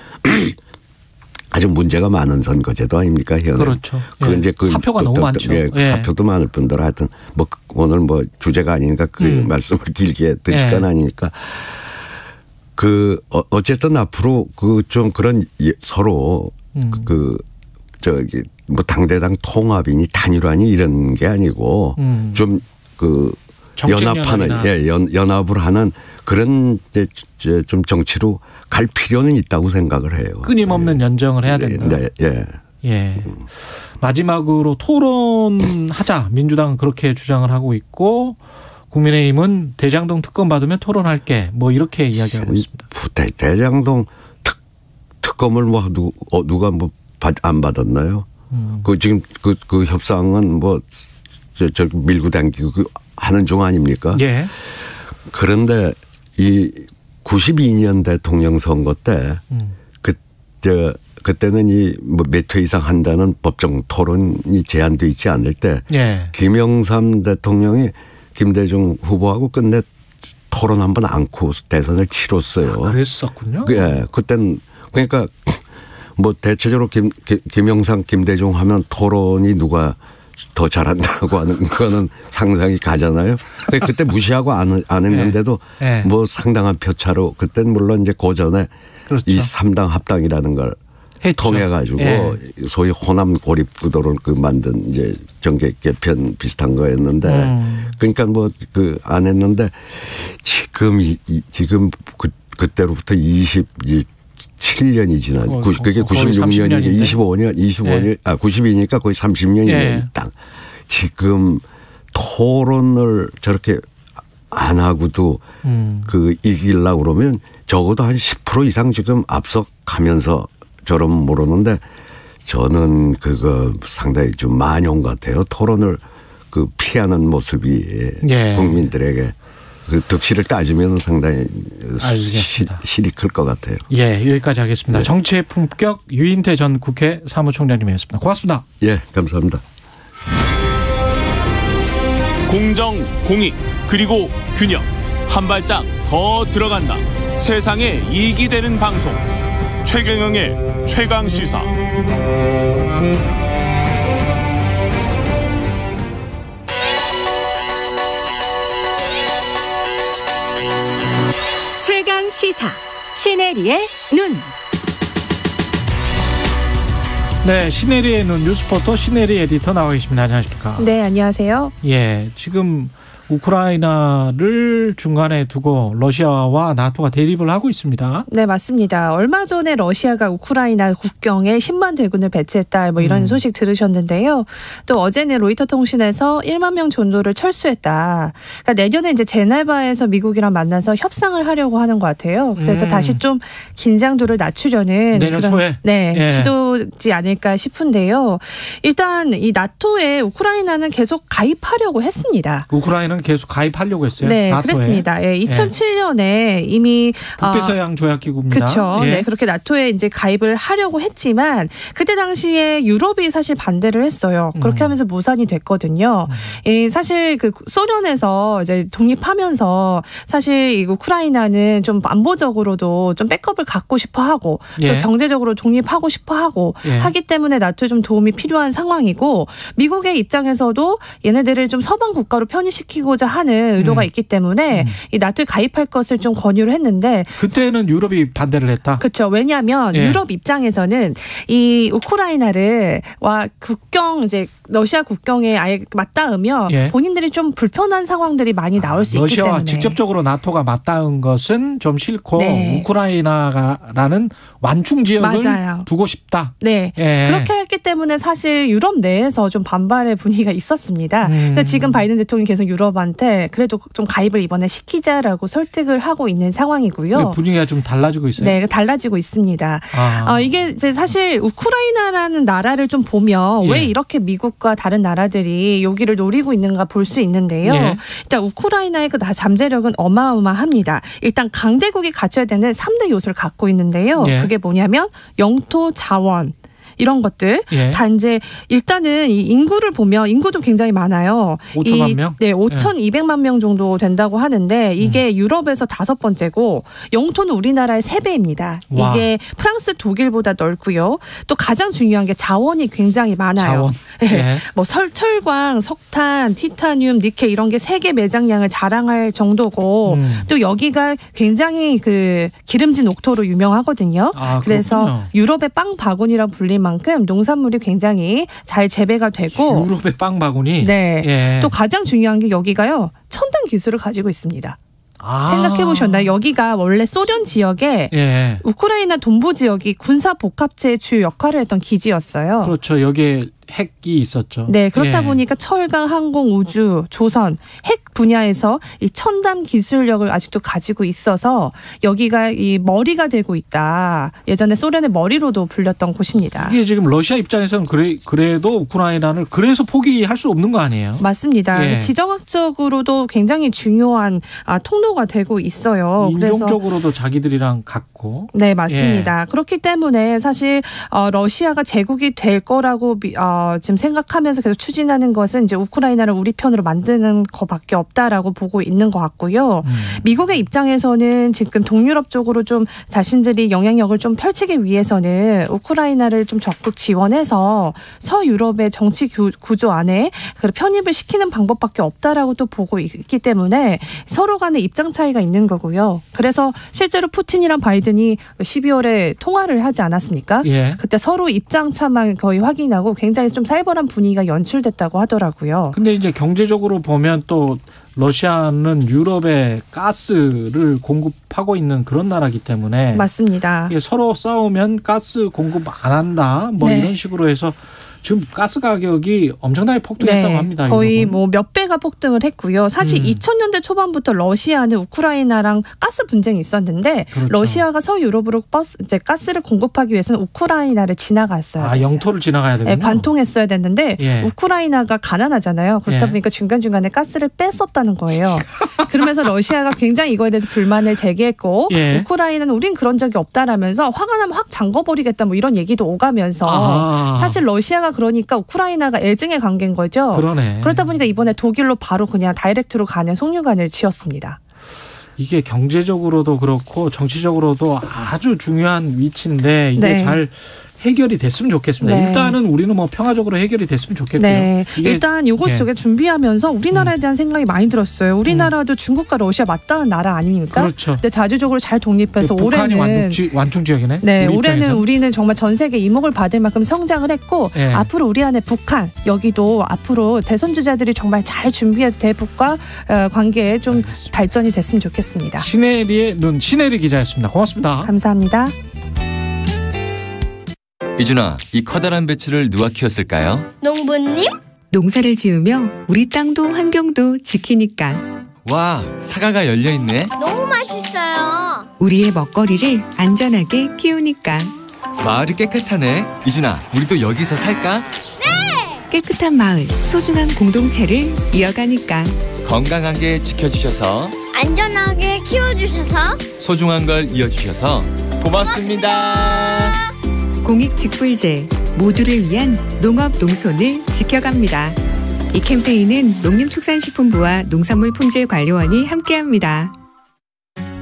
아주 문제가 많은 선거제도 아닙니까? 현재. 그렇죠. 이제 사표가 너무 많죠. 사표도 많을 뿐더러 하여튼 뭐 오늘 뭐 주제가 아니니까 그 말씀을 길게 드릴 건 아니니까 그 어쨌든 앞으로 그 좀 그런 서로 그 저기 뭐 당대당 통합이니 단일화니 이런 게 아니고 좀 그 연합하는 연합을 하는 그런 좀 정치로 갈 필요는 있다고 생각을 해요. 끊임없는 연정을 해야 된다. 마지막으로 토론하자. 민주당은 그렇게 주장을 하고 있고 국민의힘은 대장동 특검 받으면 토론할게. 뭐 이렇게 이야기하고 있습니다. 대장동 특검을 뭐 누가 뭐 안 받았나요? 그 지금 그 협상은 뭐 저 밀고 당기고 하는 중 아닙니까? 그런데 이 92년 대통령 선거 때 그때는 이 뭐 몇 회 이상 한다는 법정 토론이 제한돼 있지 않을 때 김영삼 대통령이 김대중 후보하고 끝내 토론 한번 안고 대선을 치렀어요. 그랬었군요. 그때는 그러니까 뭐 대체적으로 김영삼 김대중 하면 토론이 누가 더 잘한다고 하는 거는 상상이 가잖아요. 그때 무시하고 안 했는데도 뭐 상당한 표차로 그때는 물론 이제 고전에 이 3당 합당이라는 걸 통해 가지고 소위 호남 고립 구도를 만든 이제 정계 개편 비슷한 거였는데 그러니까 뭐 그 안 했는데 지금 그때로부터 27년이 지난 그게 96년이니까 25년 90이니까 거의 30년이 딱 지금 토론을 저렇게 안 하고도 그 이기려고 그러면 적어도 한 10% 이상 지금 앞서가면서 저러면 모르는데 저는 그거 상당히 좀 만용 같아요. 토론을 그 피하는 모습이 국민들에게 그 득실을 따지면 상당히 실이 클 것 같아요. 여기까지 하겠습니다. 정치의 품격 유인태 전 국회 사무총장님이었습니다. 고맙습니다. 감사합니다. 공정, 공익, 그리고 균형. 한 발짝 더 들어간다. 세상에 이익이 되는 방송. 최경영의 최강시사. 최강시사. 시네리의 눈. 시네리의 눈 뉴스포터 시네리 에디터 나와 계십니다. 안녕하십니까? 네, 안녕하세요. 지금 우크라이나를 중간에 두고 러시아와 나토가 대립을 하고 있습니다. 네, 맞습니다. 얼마 전에 러시아가 우크라이나 국경에 10만 대군을 배치했다 뭐 이런 소식 들으셨는데요. 또 어제는 로이터 통신에서 1만 명 정도를 철수했다. 그러니까 내년에 이제 제네바에서 미국이랑 만나서 협상을 하려고 하는 것 같아요. 그래서 다시 좀 긴장도를 낮추려는 내년 초에 시도지 않을까 싶은데요. 일단 이 나토에 우크라이나는 계속 가입하려고 했습니다. 우크라이나는 계속 가입하려고 했어요. 네, 나토에. 그랬습니다. 2007년에 이미 북대서양 조약기구입니다. 그렇죠. 네, 그렇게 나토에 이제 가입을 하려고 했지만 그때 당시에 유럽이 사실 반대를 했어요. 그렇게 하면서 무산이 됐거든요. 사실 그 소련에서 이제 독립하면서 사실 이 우크라이나는 좀 안보적으로도 좀 백업을 갖고 싶어하고 또 경제적으로 독립하고 싶어하고 하기 때문에 나토에 좀 도움이 필요한 상황이고 미국의 입장에서도 얘네들을 좀 서방 국가로 편입시키고 지키고자 하는 의도가 있기 때문에 이 나토에 가입할 것을 좀 권유를 했는데 그때는 유럽이 반대를 했다. 그렇죠. 왜냐하면 유럽 입장에서는 이 우크라이나를 와 국경 이제 러시아 국경에 아예 맞닿으면 본인들이 좀 불편한 상황들이 많이 나올 수 있기 때문에 러시아와 직접적으로 나토가 맞닿은 것은 좀 싫고 우크라이나라는 완충 지역을 두고 싶다. 네. 그렇게 했기 때문에 사실 유럽 내에서 좀 반발의 분위기가 있었습니다. 근데 지금 바이든 대통령이 계속 유럽한테 그래도 좀 가입을 이번에 시키자라고 설득을 하고 있는 상황이고요. 분위기가 좀 달라지고 있어요. 네, 달라지고 있습니다. 이게 이제 사실 우크라이나라는 나라를 좀 보면 왜 이렇게 미국과 다른 나라들이 여기를 노리고 있는가 볼 수 있는데요. 일단 우크라이나의 그 잠재력은 어마어마합니다. 일단 강대국이 갖춰야 되는 3대 요소를 갖고 있는데요. 그게 뭐냐면 영토, 자원. 이런 것들. 단지 일단은 이 인구를 보면 인구도 굉장히 많아요. 5천만 명? 네, 5,200만 명 정도 된다고 하는데 이게 유럽에서 5번째고 영토는 우리나라의 3배입니다. 이게 프랑스, 독일보다 넓고요. 또 가장 중요한 게 자원이 굉장히 많아요. 뭐 철광, 석탄, 티타늄, 니켈 이런 게 세계 매장량을 자랑할 정도고 또 여기가 굉장히 그 기름진 옥토로 유명하거든요. 그래서 유럽의 빵 바구니라 불리면 만큼 농산물이 굉장히 잘 재배가 되고 유럽의 빵 바구니. 네. 또 가장 중요한 게 여기가요. 첨단 기술을 가지고 있습니다. 생각해 보셨나요? 여기가 원래 소련 지역에 우크라이나 동부 지역이 군사 복합체의 주요 역할을 했던 기지였어요. 그렇죠. 여기에 핵이 있었죠. 네, 그렇다 보니까 철강, 항공, 우주, 조선, 핵 분야에서 이 첨단 기술력을 아직도 가지고 있어서 여기가 이 머리가 되고 있다. 예전에 소련의 머리로도 불렸던 곳입니다. 이게 지금 러시아 입장에서는 그래도 우크라이나를 그래서 포기할 수 없는 거 아니에요? 맞습니다. 지정학적으로도 굉장히 중요한 통로가 되고 있어요. 인종적으로도 자기들이랑 같고. 네, 맞습니다. 그렇기 때문에 사실 러시아가 제국이 될 거라고 지금 생각하면서 계속 추진하는 것은 이제 우크라이나를 우리 편으로 만드는 것밖에 없다라고 보고 있는 것 같고요. 미국의 입장에서는 지금 동유럽 쪽으로 좀 자신들이 영향력을 좀 펼치기 위해서는 우크라이나를 좀 적극 지원해서 서유럽의 정치 구조 안에 편입을 시키는 방법밖에 없다라고 또 보고 있기 때문에 서로 간의 입장 차이가 있는 거고요. 그래서 실제로 푸틴이랑 바이든이 12월에 통화를 하지 않았습니까? 그때 서로 입장 차만 거의 확인하고 굉장히 좀 살벌한 분위기가 연출됐다고 하더라고요. 근데 이제 경제적으로 보면 또 러시아는 유럽에 가스를 공급하고 있는 그런 나라이기 때문에 맞습니다. 서로 싸우면 가스 공급 안 한다 뭐 이런 식으로 해서 지금 가스 가격이 엄청나게 폭등했다고 합니다. 거의 유럽은. 뭐 몇 배가 폭등을 했고요. 사실 2000년대 초반부터 러시아는 우크라이나랑 가스 분쟁이 있었는데 러시아가 서유럽으로 이제 가스를 공급하기 위해서는 우크라이나를 지나갔어야 됐어요. 영토를 지나가야 되군요. 관통했어야 됐는데 우크라이나가 가난하잖아요. 그렇다 보니까 중간중간에 가스를 뺐었다는 거예요. 그러면서 러시아가 굉장히 이거에 대해서 불만을 제기했고 우크라이나는 우린 그런 적이 없다라면서 화가 나면 확 잠궈버리겠다 뭐 이런 얘기도 오가면서 사실 러시아가 그러니까 우크라이나가 애증의 관계인 거죠. 그러다 보니까 이번에 독일로 바로 그냥 다이렉트로 가는 송유관을 지었습니다. 이게 경제적으로도 그렇고 정치적으로도 아주 중요한 위치인데 이게 잘 해결이 됐으면 좋겠습니다. 일단은 우리는 뭐 평화적으로 해결이 됐으면 좋겠고요. 일단 이것을 저게 준비하면서 우리나라에 대한 생각이 많이 들었어요. 우리나라도 중국과 러시아 맞닿은 나라 아닙니까? 그렇죠. 근데 자주적으로 잘 독립해서 북한이 올해는 완충 지역이네. 네, 올해는 우리는 정말 전 세계 이목을 받을 만큼 성장을 했고 앞으로 우리 안에 북한 여기도 앞으로 대선 주자들이 정말 잘 준비해서 대북과 관계에 좀 발전이 됐으면 좋겠습니다. 신혜리의 눈 신혜리 기자였습니다. 고맙습니다. 감사합니다. 이준아, 이 커다란 배추를 누가 키웠을까요? 농부님? 농사를 지으며 우리 땅도 환경도 지키니까. 와, 사과가 열려있네. 너무 맛있어요. 우리의 먹거리를 안전하게 키우니까. 마을이 깨끗하네. 이준아, 우리도 여기서 살까? 네! 깨끗한 마을, 소중한 공동체를 이어가니까. 건강하게 지켜주셔서 안전하게 키워주셔서 소중한 걸 이어주셔서 고맙습니다. 공익직불제, 모두를 위한 농업 농촌을 지켜갑니다. 이 캠페인은 농림축산식품부와 농산물품질관리원이 함께합니다.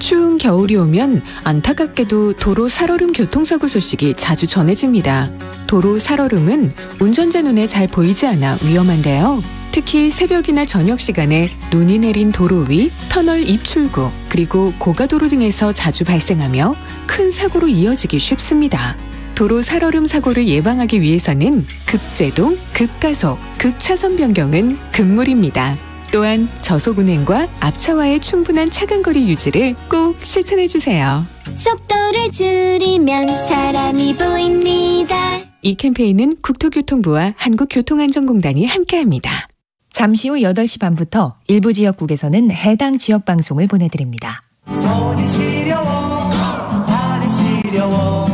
추운 겨울이 오면 안타깝게도 도로 살얼음 교통사고 소식이 자주 전해집니다. 도로 살얼음은 운전자 눈에 잘 보이지 않아 위험한데요. 특히 새벽이나 저녁 시간에 눈이 내린 도로 위, 터널 입출구, 그리고 고가도로 등에서 자주 발생하며 큰 사고로 이어지기 쉽습니다. 도로 살얼음 사고를 예방하기 위해서는 급제동, 급가속, 급차선 변경은 금물입니다. 또한 저속 운행과 앞차와의 충분한 차간거리 유지를 꼭 실천해 주세요. 속도를 줄이면 사람이 보입니다. 이 캠페인은 국토교통부와 한국교통안전공단이 함께합니다. 잠시 후 8시 반부터 일부 지역국에서는 해당 지역 방송을 보내드립니다. 손이 시려워 발이 시려워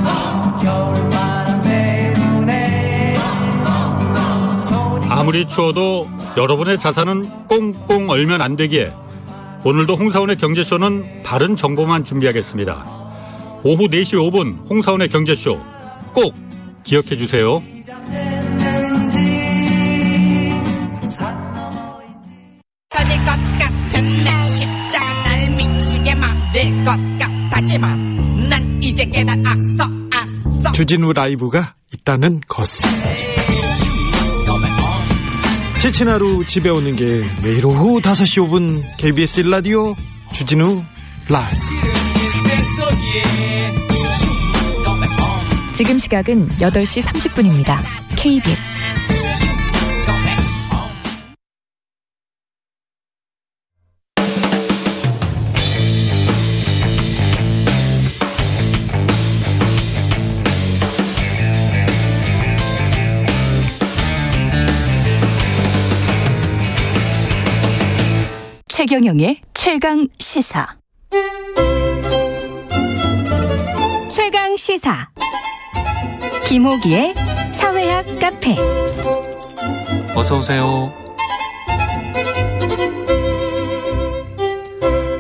겨울바람 때문에 아무리 추워도 여러분의 자산은 꽁꽁 얼면 안 되기에 오늘도 홍사원의 경제쇼는 바른 정보만 준비하겠습니다. 오후 4시 5분 홍사원의 경제쇼 꼭 기억해 주세요. 터질 것 같은 내 십자가 날 미치게 만들 것 같았지만 난 이제 깨달았어. 주진우 라이브가 있다는 것을. 지친 하루 집에 오는 게 매일 오후 5시 5분 KBS 1라디오 주진우 라이브. 지금 시각은 8시 30분입니다. KBS 최경영의 최강 시사. 최강 시사. 김호기의 사회학 카페. 어서 오세요.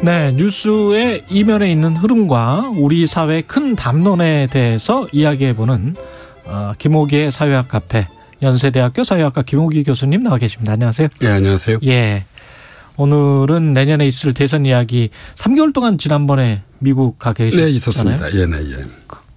네, 뉴스의 이면에 있는 흐름과 우리 사회의 큰 담론에 대해서 이야기해보는 김호기의 사회학 카페. 연세대학교 사회학과 김호기 교수님 나와 계십니다. 안녕하세요. 예, 안녕하세요. 예. 오늘은 내년에 있을 대선 이야기 3개월 동안 지난번에 미국 가 계셨잖아요. 네, 있었습니다. 예, 네, 예.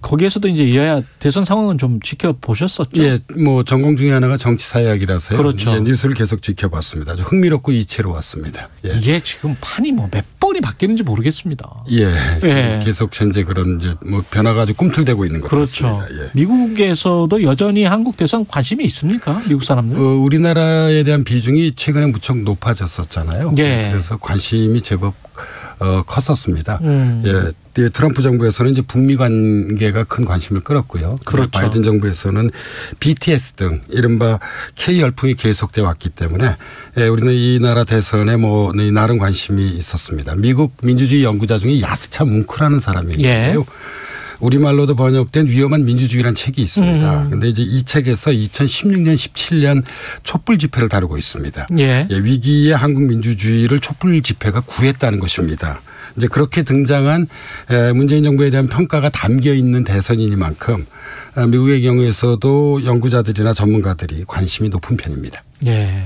거기에서도 이제 여야 대선 상황은 좀 지켜보셨었죠? 예, 뭐 전공 중에 하나가 정치사회학이라서요. 그렇죠. 예, 뉴스를 계속 지켜봤습니다. 아주 흥미롭고 이채로웠습니다. 예. 이게 지금 판이 뭐 몇 번이 바뀌는지 모르겠습니다. 예, 지금 계속 현재 그런 이제 뭐 변화가 아주 꿈틀대고 있는 것 그렇죠. 같습니다. 예. 미국에서도 여전히 한국 대선 관심이 있습니까? 미국 사람들? 우리나라에 대한 비중이 최근에 무척 높아졌었잖아요. 예. 그래서 관심이 제법 컸었습니다. 예, 트럼프 정부에서는 이제 북미 관계가 큰 관심을 끌었고요. 그렇죠. 바이든 정부에서는 BTS 등 이른바 K 열풍이 계속돼 왔기 때문에 우리는 이 나라 대선에 뭐 나름 관심이 있었습니다. 미국 민주주의 연구자 중에 야스차 뭉크라는 사람이 있는데요. 예. 우리말로도 번역된 위험한 민주주의라는 책이 있습니다. 그런데 이제 이 책에서 2016년 17년 촛불 집회를 다루고 있습니다. 예. 위기의 한국 민주주의를 촛불 집회가 구했다는 것입니다. 이제 그렇게 등장한 문재인 정부에 대한 평가가 담겨 있는 대선이니만큼 미국의 경우에서도 연구자들이나 전문가들이 관심이 높은 편입니다. 예.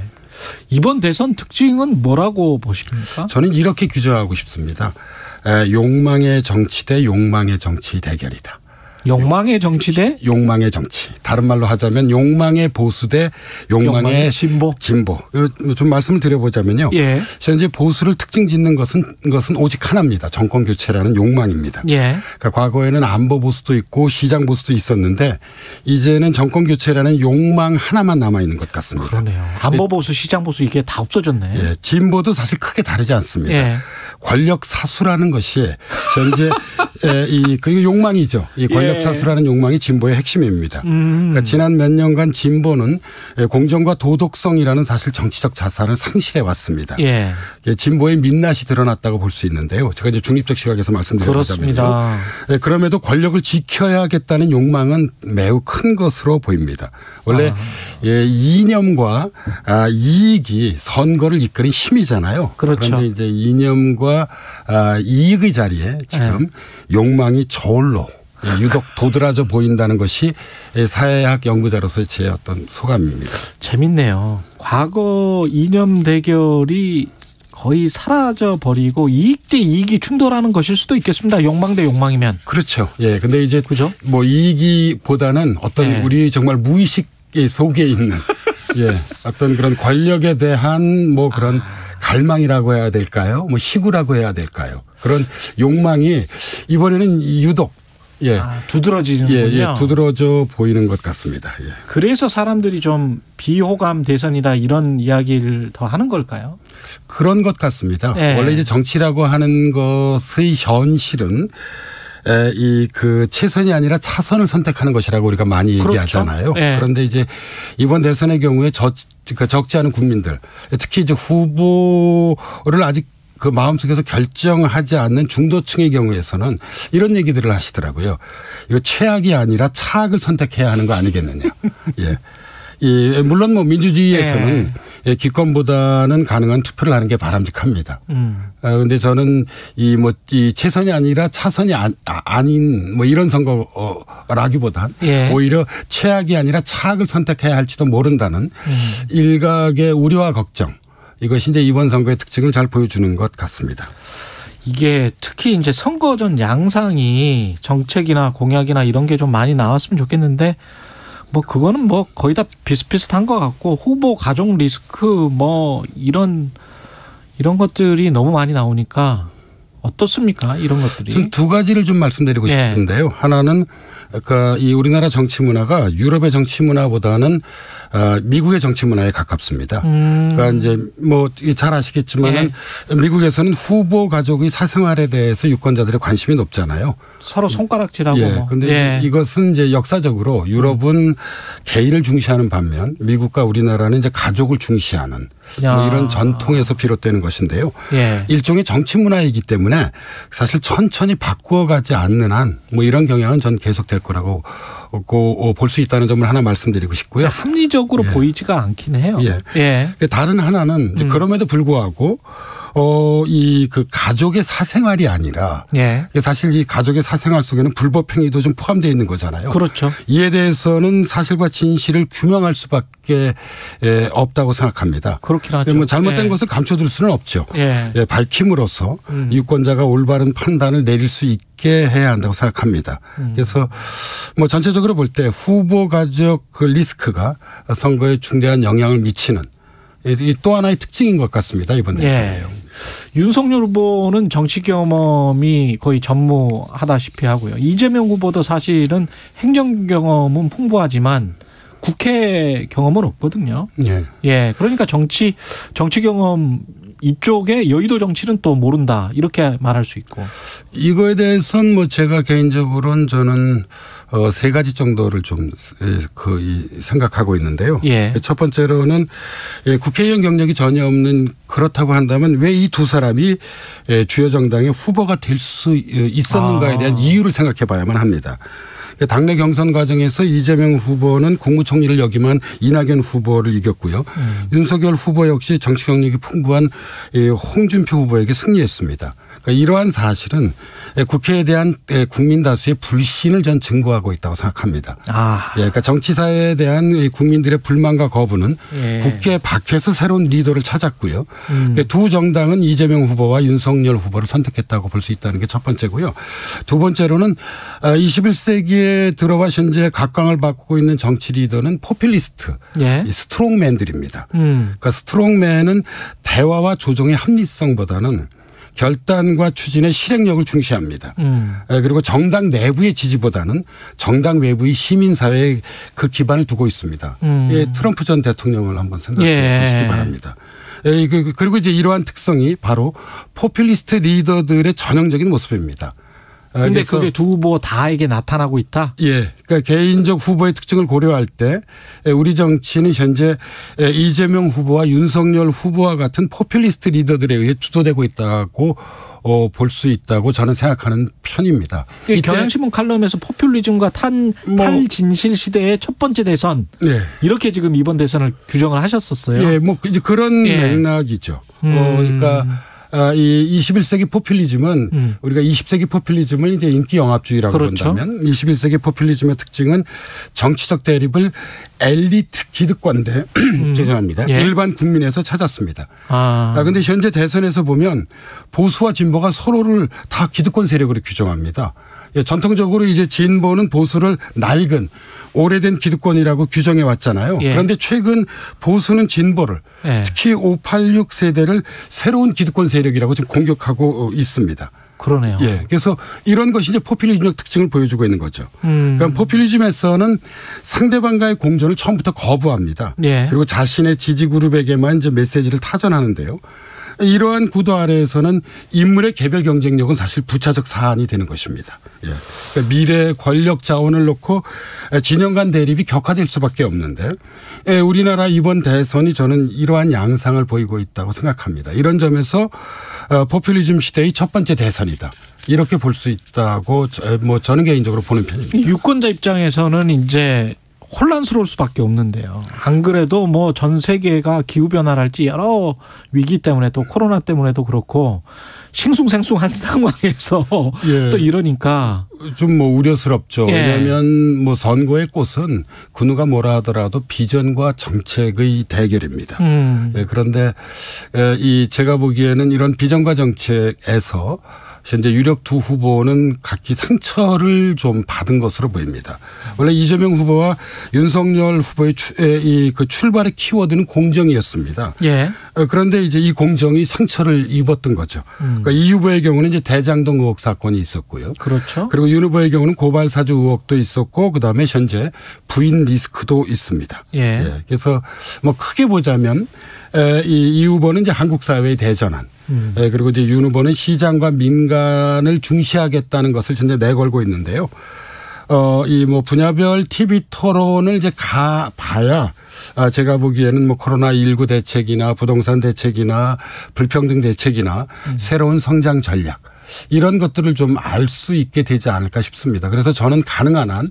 이번 대선 특징은 뭐라고 보십니까? 저는 이렇게 규정하고 싶습니다. 욕망의 정치 대 욕망의 정치 대결이다. 욕망의 정치 대? 욕망의 정치. 다른 말로 하자면 욕망의 보수 대 욕망의 진보. 좀 말씀을 드려보자면요. 예. 현재 보수를 특징 짓는 것은 오직 하나입니다. 정권 교체라는 욕망입니다. 예. 그러니까 과거에는 안보 보수도 있고 시장 보수도 있었는데 이제는 정권 교체라는 욕망 하나만 남아 있는 것 같습니다. 그러네요. 안보 보수, 시장 보수 이게 다 없어졌네. 예. 진보도 사실 크게 다르지 않습니다. 예. 권력 사수라는 것이 현재 그 욕망이죠. 이 권력 사수라는 욕망이 진보의 핵심입니다. 그러니까 지난 몇 년간 진보는 공정과 도덕성이라는 사실 정치적 자산을 상실해 왔습니다. 예. 진보의 민낯이 드러났다고 볼 수 있는데요. 제가 이제 중립적 시각에서 말씀드리자면요. 그럼에도 권력을 지켜야겠다는 욕망은 매우 큰 것으로 보입니다. 원래 이념과 이익이 선거를 이끄는 힘이잖아요. 그렇죠. 그런데 이제 이념과 이익의 자리에 지금 욕망이 저울로 유독 도드라져 보인다는 것이 사회학 연구자로서의 제 어떤 소감입니다. 재밌네요. 과거 이념 대결이 거의 사라져 버리고 이익 대 이익이 충돌하는 것일 수도 있겠습니다. 욕망 대 욕망이면. 그렇죠. 예. 근데 이제 그죠? 뭐 이익이보다는 어떤 네. 우리 정말 무의식 속에 있는 예. 어떤 그런 권력에 대한 뭐 그런 갈망이라고 해야 될까요? 뭐 시구라고 해야 될까요? 그런 욕망이 이번에는 유독 예. 두드러지는군요. 예, 두드러져 보이는 것 같습니다. 예. 그래서 사람들이 좀 비호감 대선이다 이런 이야기를 더 하는 걸까요? 그런 것 같습니다. 네. 원래 이제 정치라고 하는 것의 현실은 이 그 최선이 아니라 차선을 선택하는 것이라고 우리가 많이 그렇죠. 얘기하잖아요. 네. 그런데 이제 이번 대선의 경우에 적지 않은 국민들, 특히 이제 후보를 아직 그 마음속에서 결정하지 않는 중도층의 경우에서는 이런 얘기들을 하시더라고요. 이거 최악이 아니라 차악을 선택해야 하는 거 아니겠느냐. 예. 물론 뭐 민주주의에서는 예, 기권보다는 가능한 투표를 하는 게 바람직합니다. 근데 저는 이 최선이 아니라 차선이 아닌 뭐 이런 선거라기보단 예. 오히려 최악이 아니라 차악을 선택해야 할지도 모른다는 일각의 우려와 걱정. 이것이 이제 이번 선거의 특징을 잘 보여주는 것 같습니다. 이게 특히 이제 선거 전 양상이 정책이나 공약이나 이런 게 좀 많이 나왔으면 좋겠는데 뭐 그거는 뭐 거의 다 비슷비슷한 것 같고 후보 가족 리스크 뭐 이런 것들이 너무 많이 나오니까 어떻습니까? 이런 것들이. 좀 두 가지를 좀 말씀드리고 싶은데요. 하나는 그러니까 이 우리나라 정치 문화가 유럽의 정치 문화보다는 미국의 정치 문화에 가깝습니다. 그러니까 이제 뭐 잘 아시겠지만은 미국에서는 후보 가족의 사생활에 대해서 유권자들의 관심이 높잖아요. 서로 손가락질하고. 예. 그런데 이것은 이제 역사적으로 유럽은 개인을 중시하는 반면 미국과 우리나라는 이제 가족을 중시하는 뭐 이런 전통에서 비롯되는 것인데요. 예. 일종의 정치 문화이기 때문에 사실 천천히 바꾸어가지 않는 한 뭐 이런 경향은 전 계속될 거라고 볼 수 있다는 점을 하나 말씀드리고 싶고요. 합리적으로 보이지가 않긴 해요. 예. 다른 하나는 이제 그럼에도 불구하고 이 그 가족의 사생활이 아니라 사실 이 가족의 사생활 속에는 불법 행위도 좀 포함되어 있는 거잖아요. 그렇죠. 이에 대해서는 사실과 진실을 규명할 수밖에 없다고 생각합니다. 그렇긴 하죠. 뭐 잘못된 것을 감춰둘 수는 없죠. 예. 밝힘으로써 유권자가 올바른 판단을 내릴 수 있게 해야 한다고 생각합니다. 그래서 뭐 전체적으로 볼 때 후보 가족 그 리스크가 선거에 중대한 영향을 미치는 이 또 하나의 특징인 것 같습니다. 이번 대선에요. 윤석열 후보는 정치 경험이 거의 전무하다시피 하고요. 이재명 후보도 사실은 행정 경험은 풍부하지만 국회 경험은 없거든요. 예. 그러니까 정치 경험 이쪽에 여의도 정치는 또 모른다 이렇게 말할 수 있고. 이거에 대해서는 뭐 제가 개인적으로는 저는 세 가지 정도를 좀 생각하고 있는데요. 첫 번째로는 국회의원 경력이 전혀 없는 그렇다고 한다면 왜 이 두 사람이 주요 정당의 후보가 될 수 있었는가에 대한 이유를 생각해 봐야만 합니다. 당내 경선 과정에서 이재명 후보는 국무총리를 역임한 이낙연 후보를 이겼고요. 윤석열 후보 역시 정치 경력이 풍부한 홍준표 후보에게 승리했습니다. 그러니까 이러한 사실은 국회에 대한 국민 다수의 불신을 전 증거하고 있다고 생각합니다. 그러니까 정치사에 대한 국민들의 불만과 거부는 국회 밖에서 새로운 리더를 찾았고요. 두 정당은 이재명 후보와 윤석열 후보를 선택했다고 볼 수 있다는 게 첫 번째고요. 두 번째로는 21세기에 들어와 현재 각광을 받고 있는 정치 리더는 포퓰리스트, 스트롱맨들입니다. 그러니까 스트롱맨은 대화와 조정의 합리성보다는 결단과 추진의 실행력을 중시합니다. 그리고 정당 내부의 지지보다는 정당 외부의 시민사회에 그 기반을 두고 있습니다. 트럼프 전 대통령을 한번 생각해 보시기 바랍니다. 그리고 이제 이러한 특성이 바로 포퓰리스트 리더들의 전형적인 모습입니다. 그런데 그게 두 후보 다에게 나타나고 있다? 그러니까 개인적 후보의 특징을 고려할 때 우리 정치는 현재 이재명 후보와 윤석열 후보와 같은 포퓰리스트 리더들에 의해 주도되고 있다고 볼 수 있다고 저는 생각하는 편입니다. 경향신문 칼럼에서 포퓰리즘과 탈진실 시대의 첫 번째 대선 이렇게 지금 이번 대선을 규정을 하셨었어요. 뭐 이제 그런 맥락이죠. 그러니까 이 21세기 포퓰리즘은 우리가 20세기 포퓰리즘을 이제 인기 영합주의라고 그렇죠. 본다면 21세기 포퓰리즘의 특징은 정치적 대립을 엘리트 기득권대 죄송합니다. 예. 일반 국민에서 찾았습니다. 그런데 현재 대선에서 보면 보수와 진보가 서로를 다 기득권 세력으로 규정합니다. 전통적으로 이제 진보는 보수를 낡은 오래된 기득권이라고 규정해 왔잖아요. 예. 그런데 최근 보수는 진보를 특히 586 세대를 새로운 기득권 세력이라고 지금 공격하고 있습니다. 그러네요. 예. 그래서 이런 것이 이제 포퓰리즘적 특징을 보여주고 있는 거죠. 그러니까 포퓰리즘에서는 상대방과의 공존을 처음부터 거부합니다. 예. 그리고 자신의 지지 그룹에게만 이제 메시지를 타전하는데요. 이러한 구도 아래에서는 인물의 개별 경쟁력은 사실 부차적 사안이 되는 것입니다. 예. 그러니까 미래 권력 자원을 놓고 진영 간 대립이 격화될 수밖에 없는데 우리나라 이번 대선이 저는 이러한 양상을 보이고 있다고 생각합니다. 이런 점에서 포퓰리즘 시대의 첫 번째 대선이다. 이렇게 볼 수 있다고 저는 개인적으로 보는 편입니다. 유권자 입장에서는 이제 혼란스러울 수밖에 없는데요. 안 그래도 뭐 전 세계가 기후변화랄지 여러 위기 때문에 또 코로나 때문에도 그렇고 싱숭생숭한 상황에서 예. 또 이러니까 좀 뭐 우려스럽죠. 예. 왜냐하면 뭐 선거의 꽃은 그 누가 뭐라 하더라도 비전과 정책의 대결입니다. 예. 그런데 제가 보기에는 이런 비전과 정책에서 현재 유력 두 후보는 각기 상처를 좀 받은 것으로 보입니다. 원래 이재명 후보와 윤석열 후보의 그 출발의 키워드는 공정이었습니다. 예. 그런데 이제 이 공정이 상처를 입었던 거죠. 그러니까 이 후보의 경우는 이제 대장동 의혹 사건이 있었고요. 그렇죠. 그리고 윤 후보의 경우는 고발 사주 의혹도 있었고 그다음에 현재 부인 리스크도 있습니다. 예. 예. 그래서 뭐 크게 보자면 이 후보는 이제 한국 사회의 대전환. 그리고 이제 윤 후보는 시장과 민간을 중시하겠다는 것을 현재 내걸고 있는데요. 이 뭐 분야별 TV 토론을 이제 가봐야 제가 보기에는 뭐 코로나19 대책이나 부동산 대책이나 불평등 대책이나 새로운 성장 전략 이런 것들을 좀 알 수 있게 되지 않을까 싶습니다. 그래서 저는 가능한 한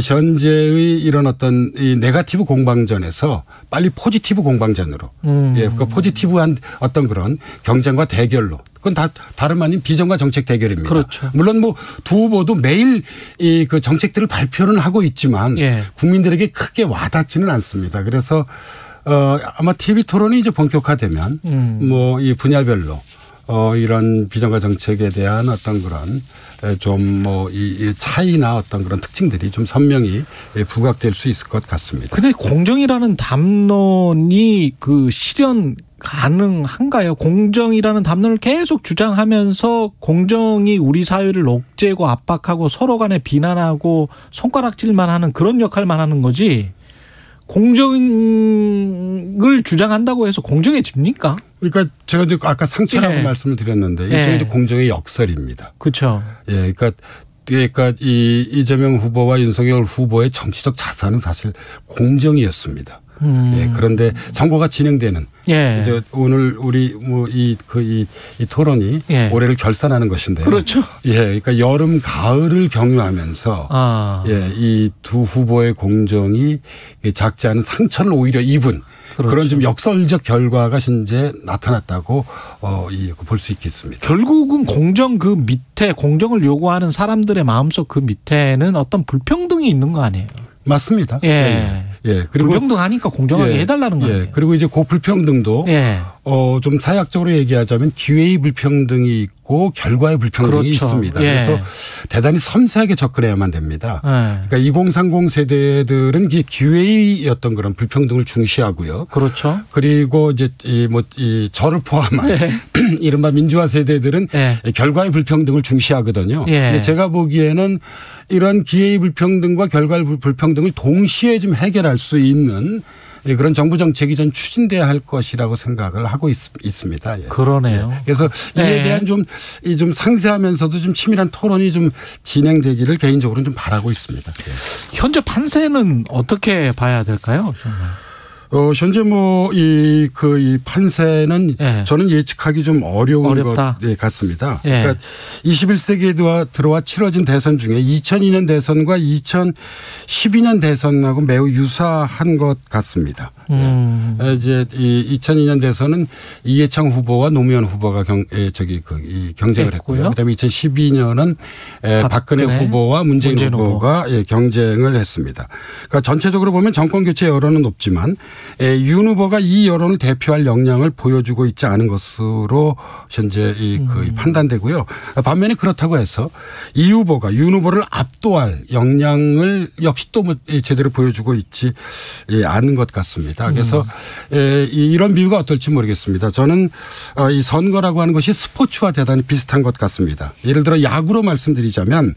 현재의 이런 어떤 이 네거티브 공방전에서 빨리 포지티브 공방전으로 예, 그 포지티브한 어떤 그런 경쟁과 대결로 그건 다 다름 아닌 비전과 정책 대결입니다. 그렇죠. 물론 뭐 두 후보도 매일 이 그 정책들을 발표는 하고 있지만 예. 국민들에게 크게 와닿지는 않습니다. 그래서 아마 TV 토론이 이제 본격화되면 뭐 이 분야별로 이런 비전과 정책에 대한 어떤 그런 좀 뭐 이 차이나 어떤 그런 특징들이 좀 선명히 부각될 수 있을 것 같습니다. 근데 공정이라는 담론이 그 실현 가능한가요? 공정이라는 담론을 계속 주장하면서 공정이 우리 사회를 옥죄고 압박하고 서로 간에 비난하고 손가락질만 하는 그런 역할만 하는 거지. 공정을 주장한다고 해서 공정해집니까? 그러니까 제가 이제 아까 상처라고 예. 말씀을 드렸는데 일종의 이제 공정의 역설입니다. 그렇죠. 예, 그러니까 이 이재명 후보와 윤석열 후보의 정치적 자산은 사실 공정이었습니다. 예, 그런데 선거가 진행되는 예. 이제 오늘 우리 뭐 이 토론이 예. 올해를 결산하는 것인데요. 그렇죠. 예, 그러니까 여름 가을을 경유하면서 예, 이 두 후보의 공정이 작지 않은 상처를 오히려 입은 그렇죠. 그런 좀 역설적 결과가 현재 나타났다고 볼 수 있겠습니다. 결국은 공정 그 밑에 공정을 요구하는 사람들의 마음속 그 밑에는 어떤 불평등이 있는 거 아니에요? 맞습니다. 예. 예. 그리고 불평등하니까 공정하게 예. 해달라는 거예요. 예. 그리고 이제 그 불평등도 예. 좀 사회학적으로 얘기하자면 기회의 불평등이 있고 결과의 불평등이 그렇죠. 있습니다. 예. 그래서 대단히 섬세하게 접근해야만 됩니다. 예. 그러니까 2030 세대들은 기회의 어떤 그런 불평등을 중시하고요. 그렇죠. 그리고 이제 이 저를 포함한 이른바 민주화 세대들은 결과의 불평등을 중시하거든요. 근데 제가 보기에는 이런 기회의 불평등과 결과의 불평등을 동시에 좀 해결할 수 있는 그런 정부 정책이 좀 추진돼야 할 것이라고 생각을 하고 있습니다. 예. 그러네요. 그래서 이에 대한 좀 상세하면서도 좀 치밀한 토론이 좀 진행되기를 개인적으로는 좀 바라고 있습니다. 예. 현재 판세는 어떻게 봐야 될까요? 현재 이 판세는 저는 예측하기 좀 어려운 것 같습니다. 그러니까 21세기에 들어와 치러진 대선 중에 2002년 대선과 2012년 대선하고 매우 유사한 것 같습니다. 이제 2002년 대선은 이해창 후보와 노무현 후보가 경쟁을 했고요. 그다음에 2012년은 박근혜 후보와 문재인 후보가 경쟁을 했습니다. 그러니까 전체적으로 보면 정권 교체 여론은 높지만 윤 후보가 이 여론을 대표할 역량을 보여주고 있지 않은 것으로 현재 판단되고요. 반면에 그렇다고 해서 이 후보가 윤 후보를 압도할 역량을 역시 또 제대로 보여주고 있지 않은 것 같습니다. 그래서 이런 비유가 어떨지 모르겠습니다. 저는 이 선거라고 하는 것이 스포츠와 대단히 비슷한 것 같습니다. 예를 들어 야구로 말씀드리자면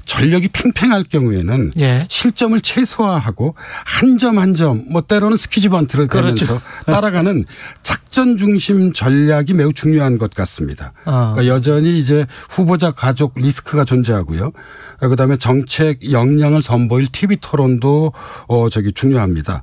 전력이 팽팽할 경우에는 실점을 최소화하고 한 점 한 점 때로는 스퀴즈 번트를 대면서 따라가는 작전 중심 전략이 매우 중요한 것 같습니다. 그러니까 여전히 이제 후보자 가족 리스크가 존재하고요. 그다음에 정책 역량을 선보일 TV 토론도 중요합니다.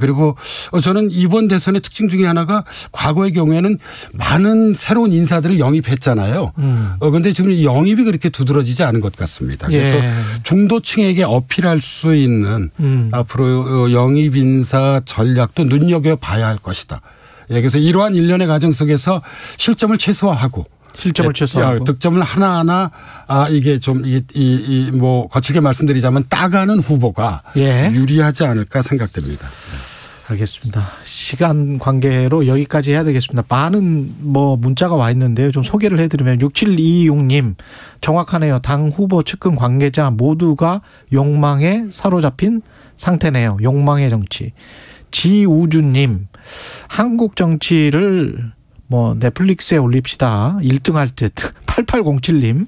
그리고 저는 이번 대선의 특징 중에 하나가 과거의 경우에는 많은 새로운 인사들을 영입했잖아요. 그런데 지금 영입이 그렇게 두드러지지 않은 것 같습니다. 그래서 중도층에게 어필할 수 있는 앞으로 영입 인사 전략도 눈여겨봐야 할 것이다. 그래서 이러한 일련의 과정 속에서 실점을 최소화하고 득점을 하나하나 이게 좀 거칠게 말씀드리자면 따가는 후보가 유리하지 않을까 생각됩니다. 알겠습니다. 시간 관계로 여기까지 해야 되겠습니다. 많은 문자가 와 있는데요. 좀 소개를 해드리면 6726님 정확하네요. 당 후보 측근 관계자 모두가 욕망에 사로잡힌 상태네요. 욕망의 정치. 지우주님 한국 정치를 넷플릭스에 올립시다. 1등 할 듯. 8807님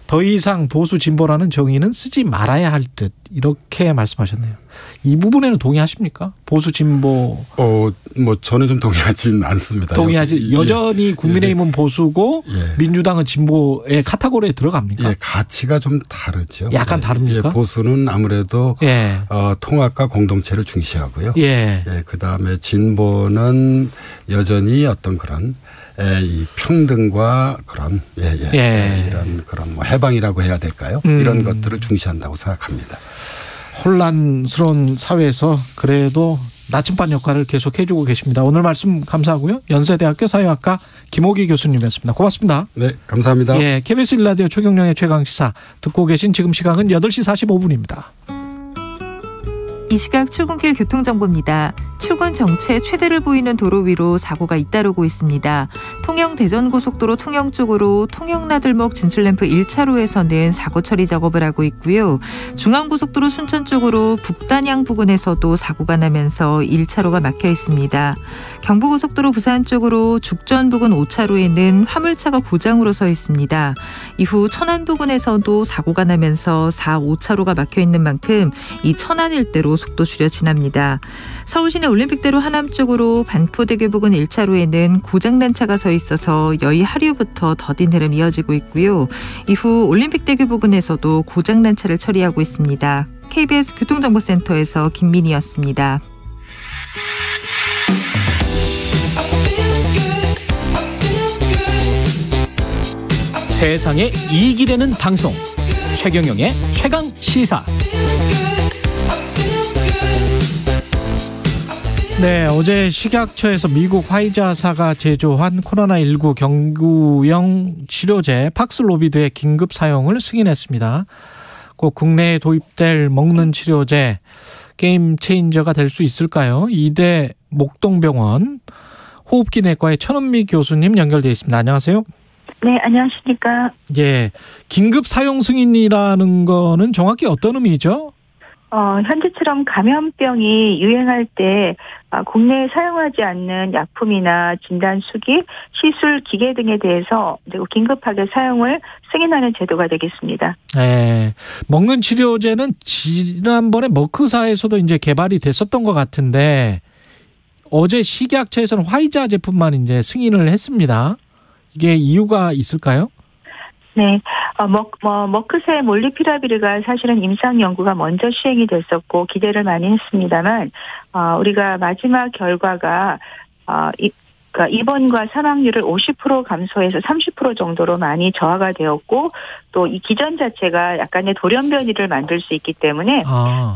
더 이상 보수 진보라는 정의는 쓰지 말아야 할 듯. 이렇게 말씀하셨네요. 이 부분에는 동의하십니까? 보수 진보. 저는 좀 동의하지는 않습니다. 여전히 국민의힘은 보수고 민주당은 진보의 카테고리에 들어갑니까? 가치가 좀 다르죠. 약간 다릅니까? 보수는 아무래도 통합과 공동체를 중시하고요. 그다음에 진보는 여전히 어떤 그런 이 평등과 그런 이런 그런 해방이라고 해야 될까요? 이런 것들을 중시한다고 생각합니다. 혼란스러운 사회에서 그래도 나침반 역할을 계속 해주고 계십니다. 오늘 말씀 감사하고요. 연세대학교 사회학과 김호기 교수님이었습니다. 고맙습니다. 네, 감사합니다. KBS 1라디오 최경영의 최강시사 듣고 계신 지금 시각은 8시 45분입니다. 이 시각 출근길 교통정보입니다. 출근 정체 최대를 보이는 도로 위로 사고가 잇따르고 있습니다. 통영 대전고속도로 통영 쪽으로 통영나들목 진출램프 1차로에서는 사고 처리 작업을 하고 있고요. 중앙고속도로 순천 쪽으로 북단양 부근에서도 사고가 나면서 1차로가 막혀 있습니다. 경부고속도로 부산 쪽으로 죽전 부근 5차로에는 화물차가 고장으로 서 있습니다. 이후 천안 부근에서도 사고가 나면서 4, 5차로가 막혀 있는 만큼 이 천안 일대로 속도 줄여 지납니다. 서울시내 올림픽대로 하남 쪽으로 반포대교 부근 1차로에는 고장난 차가 서 있어서 여의 하류부터 더딘 흐름 이어지고 있고요. 이후 올림픽대교 부근에서도 고장난 차를 처리하고 있습니다. KBS 교통정보센터에서 김민희였습니다. 세상에 이익이 되는 방송 최경영의 최강시사. 네, 어제 식약처에서 미국 화이자사가 제조한 코로나19 경구용 치료제 팍슬로비드의 긴급 사용을 승인했습니다. 꼭 국내에 도입될 먹는 치료제 게임 체인저가 될 수 있을까요? 이대 목동병원 호흡기 내과의 천은미 교수님 연결돼 있습니다. 안녕하세요. 네, 안녕하십니까. 긴급 사용 승인이라는 거는 정확히 어떤 의미죠? 현재처럼 감염병이 유행할 때 국내에 사용하지 않는 약품이나 진단 수기, 시술 기계 등에 대해서 긴급하게 사용을 승인하는 제도가 되겠습니다. 네, 먹는 치료제는 지난번에 머크사에서도 이제 개발이 됐었던 것 같은데 어제 식약처에서는 화이자 제품만 이제 승인을 했습니다. 이게 이유가 있을까요? 네, 머크세 몰리피라비르가 사실은 임상 연구가 먼저 시행이 됐었고 기대를 많이 했습니다만, 우리가 마지막 결과가 그러니까 입원과 사망률을 50% 감소해서 30% 정도로 많이 저하가 되었고, 또 이 기전 자체가 약간의 돌연변이를 만들 수 있기 때문에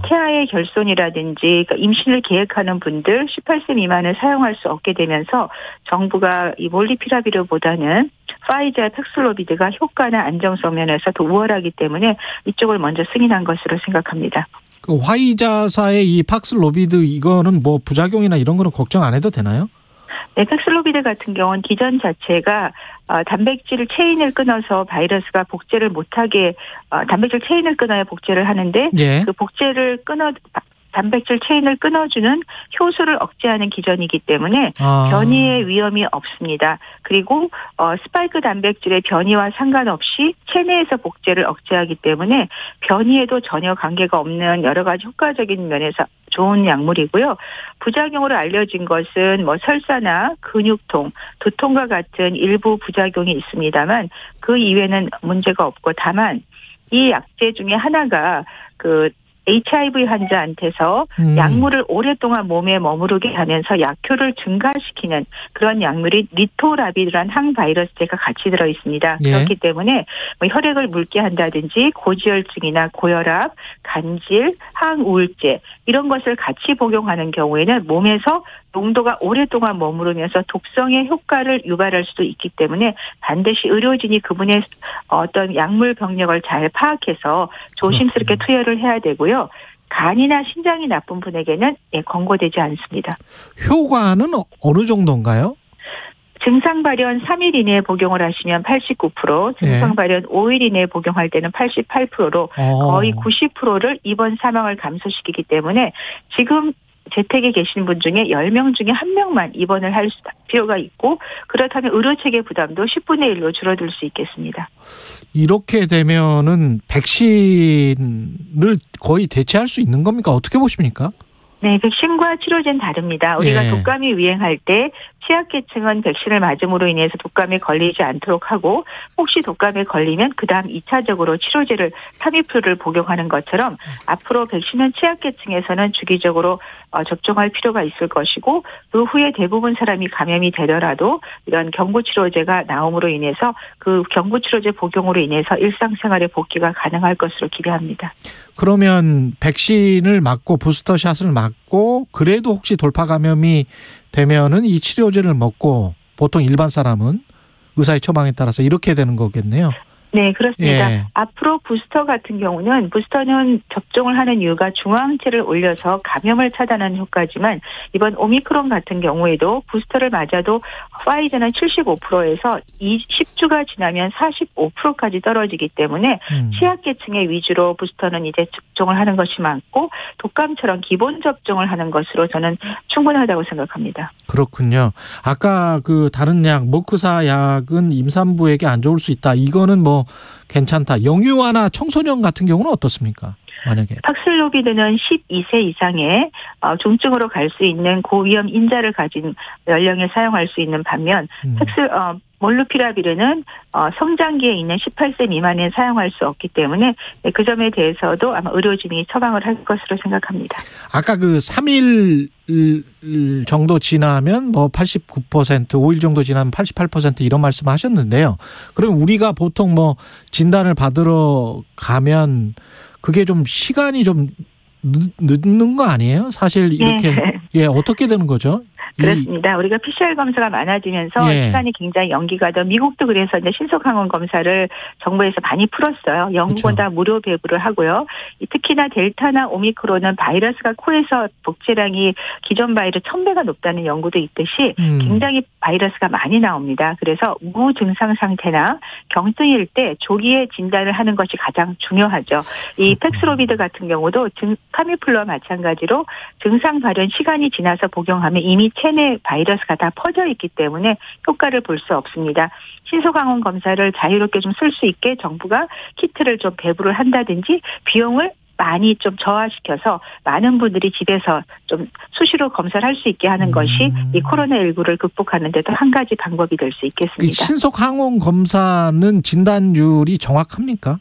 태아의 결손이라든지 그러니까 임신을 계획하는 분들 18세 미만을 사용할 수 없게 되면서 정부가 이 몰리피라비르보다는 파이자의 팩슬로비드가 효과나 안정성 면에서 더 우월하기 때문에 이쪽을 먼저 승인한 것으로 생각합니다. 그 화이자사의 이 팍슬로비드 이거는 뭐 부작용이나 이런 거는 걱정 안 해도 되나요? 네, 팩슬로비드 같은 경우는 기전 자체가 단백질 체인을 끊어서 바이러스가 복제를 못하게 단백질 체인을 끊어야 복제를 하는데 예. 그 복제를 단백질 체인을 끊어주는 효소를 억제하는 기전이기 때문에 변이의 위험이 없습니다. 그리고 스파이크 단백질의 변이와 상관없이 체내에서 복제를 억제하기 때문에 변이에도 전혀 관계가 없는 여러 가지 효과적인 면에서 좋은 약물이고요. 부작용으로 알려진 것은 뭐 설사나 근육통, 두통과 같은 일부 부작용이 있습니다만 그 이외에는 문제가 없고, 다만 이 약제 중에 하나가 그 HIV 환자한테서 약물을 오랫동안 몸에 머무르게 하면서 약효를 증가시키는 그런 약물이 리토라비드라는 항바이러스제가 같이 들어 있습니다. 예. 그렇기 때문에 뭐 혈액을 묽게 한다든지 고지혈증이나 고혈압, 간질, 항우울제 이런 것을 같이 복용하는 경우에는 몸에서 농도가 오랫동안 머무르면서 독성의 효과를 유발할 수도 있기 때문에 반드시 의료진이 그분의 어떤 약물 병력을 잘 파악해서 조심스럽게 투여를 해야 되고요. 간이나 신장이 나쁜 분에게는 권고되지 않습니다. 효과는 어느 정도인가요? 증상 발현 3일 이내에 복용을 하시면 89%, 증상 발현 5일 이내에 복용할 때는 88%로 거의 90%를 입원 사망을 감소시키기 때문에 지금 재택에 계신 분 중에 10명 중에 1명만 입원을 할 필요가 있고, 그렇다면 의료체계 부담도 10분의 1로 줄어들 수 있겠습니다. 이렇게 되면은 백신을 거의 대체할 수 있는 겁니까? 어떻게 보십니까? 네, 백신과 치료제는 다릅니다. 우리가 독감이 유행할 때 취약계층은 백신을 맞음으로 인해서 독감에 걸리지 않도록 하고, 혹시 독감에 걸리면 그다음 2차적으로 치료제를 타미플을 복용하는 것처럼 앞으로 백신은 취약계층에서는 주기적으로 접종할 필요가 있을 것이고, 그 후에 대부분 사람이 감염이 되더라도 이런 경구치료제가 나옴으로 인해서 그 경구치료제 복용으로 인해서 일상생활의 복귀가 가능할 것으로 기대합니다. 그러면 백신을 맞고 부스터샷을 맞고 그래도 혹시 돌파 감염이 되면은 이 치료제를 먹고 보통 일반 사람은 의사의 처방에 따라서 이렇게 되는 거겠네요. 네, 그렇습니다. 예. 앞으로 부스터 같은 경우는 부스터는 접종을 하는 이유가 중화항체를 올려서 감염을 차단하는 효과지만 이번 오미크론 같은 경우에도 부스터를 맞아도 파이저는 75%에서 10주가 지나면 45%까지 떨어지기 때문에 취약계층의 위주로 부스터는 이제 접종을 하는 것이 많고, 독감처럼 기본 접종을 하는 것으로 저는 충분하다고 생각합니다. 그렇군요. 아까 그 다른 약 머크사 약은 임산부에게 안 좋을 수 있다. 이거는 뭐 괜찮다. 영유아나 청소년 같은 경우는 어떻습니까? 만약에 팍슬로비드는 12세 이상의 중증으로 갈 수 있는 고위험 인자를 가진 연령에 사용할 수 있는 반면 몰루피라비르는 성장기에 있는 18세 미만에 사용할 수 없기 때문에 그 점에 대해서도 아마 의료진이 처방을 할 것으로 생각합니다. 아까 그 3일 정도 지나면 뭐 89%, 5일 정도 지나면 88% 이런 말씀하셨는데요. 그럼 우리가 보통 뭐 진단을 받으러 가면 그게 좀 시간이 좀 늦는 거 아니에요? 사실 이렇게 어떻게 되는 거죠? 그렇습니다. 우리가 PCR 검사가 많아지면서 시간이 굉장히 연기가 돼. 미국도 그래서 이제 신속항원 검사를 정부에서 많이 풀었어요. 영국은 다 무료 배부를 하고요. 특히나 델타나 오미크론은 바이러스가 코에서 복제량이 기존 바이러스 1000배가 높다는 연구도 있듯이 굉장히 바이러스가 많이 나옵니다. 그래서 무증상 상태나 경증일 때 조기에 진단을 하는 것이 가장 중요하죠. 이 팩스로비드 같은 경우도 타미플루와 마찬가지로 증상 발현 시간이 지나서 복용하면 이미 체내 바이러스가 다 퍼져 있기 때문에 효과를 볼 수 없습니다. 신속항원 검사를 자유롭게 좀 쓸 수 있게 정부가 키트를 좀 배부를 한다든지 비용을 많이 좀 저하시켜서 많은 분들이 집에서 좀 수시로 검사를 할 수 있게 하는 것이 이 코로나19를 극복하는 데도 한 가지 방법이 될 수 있겠습니다. 신속 항원 검사는 진단율이 정확합니까?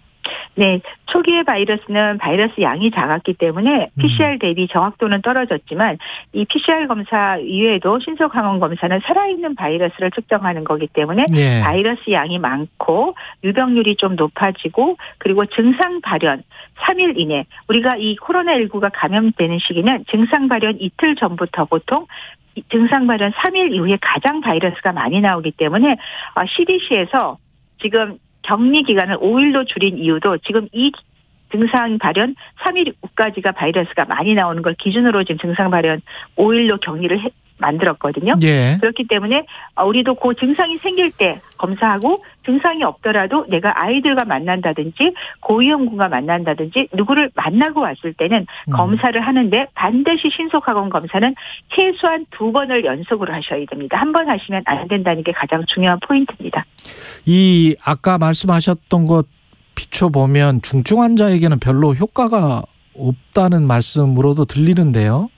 네, 초기의 바이러스는 바이러스 양이 작았기 때문에 PCR 대비 정확도는 떨어졌지만 이 PCR 검사 이외에도 신속 항원 검사는 살아있는 바이러스를 측정하는 거기 때문에 예. 바이러스 양이 많고 유병률이 좀 높아지고 그리고 증상 발현 3일 이내 우리가 이 코로나19가 감염되는 시기는 증상 발현 이틀 전부터 보통 증상 발현 3일 이후에 가장 바이러스가 많이 나오기 때문에 CDC에서 지금 격리 기간을 5일로 줄인 이유도 지금 이 증상 발현 3일 후까지가 바이러스가 많이 나오는 걸 기준으로 지금 증상 발현 5일로 격리를 만들었거든요. 예. 그렇기 때문에 우리도 그 증상이 생길 때 검사하고 증상이 없더라도 내가 아이들과 만난다든지 고위험군과 만난다든지 누구를 만나고 왔을 때는 검사를 하는데 반드시 신속항원 검사는 최소한 2번을 연속으로 하셔야 됩니다. 한 번 하시면 안 된다는 게 가장 중요한 포인트입니다. 이 아까 말씀하셨던 것 비춰보면 중증 환자에게는 별로 효과가 없다는 말씀으로도 들리는데요.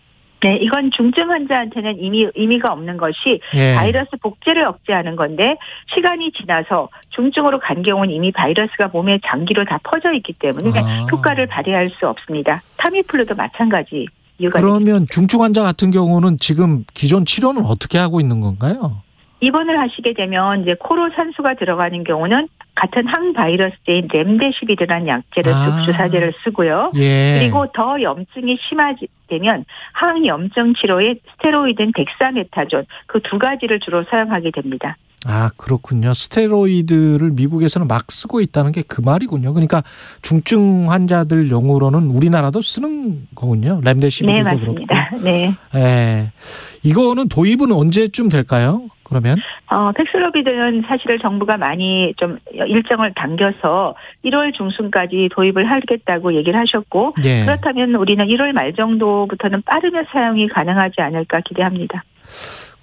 네, 이건 중증 환자한테는 의미가 없는 것이 예. 바이러스 복제를 억제하는 건데 시간이 지나서 중증으로 간 경우는 이미 바이러스가 몸의 장기로 다 퍼져 있기 때문에 효과를 발휘할 수 없습니다. 타미플루도 마찬가지 이유가 그러면 되겠습니다. 중증 환자 같은 경우는 지금 기존 치료는 어떻게 하고 있는 건가요? 입원을 하시게 되면 이제 코로 산소가 들어가는 경우는 같은 항바이러스제인 렘데시비르라는 약제를 주사제를 쓰고요. 예. 그리고 더 염증이 심하되면 항염증 치료에 스테로이드인 덱사메타존 그 2가지를 주로 사용하게 됩니다. 아, 그렇군요. 스테로이드를 미국에서는 막 쓰고 있다는 게 그 말이군요. 그러니까 중증 환자들 용으로는 우리나라도 쓰는 거군요. 렘데시비르도 네, 맞습니다. 그렇고. 네. 네. 이거는 도입은 언제쯤 될까요? 그러면? 팩슬로비드는 사실 정부가 많이 좀 일정을 당겨서 1월 중순까지 도입을 하겠다고 얘기를 하셨고 예. 그렇다면 우리는 1월 말 정도부터는 빠르면 사용이 가능하지 않을까 기대합니다.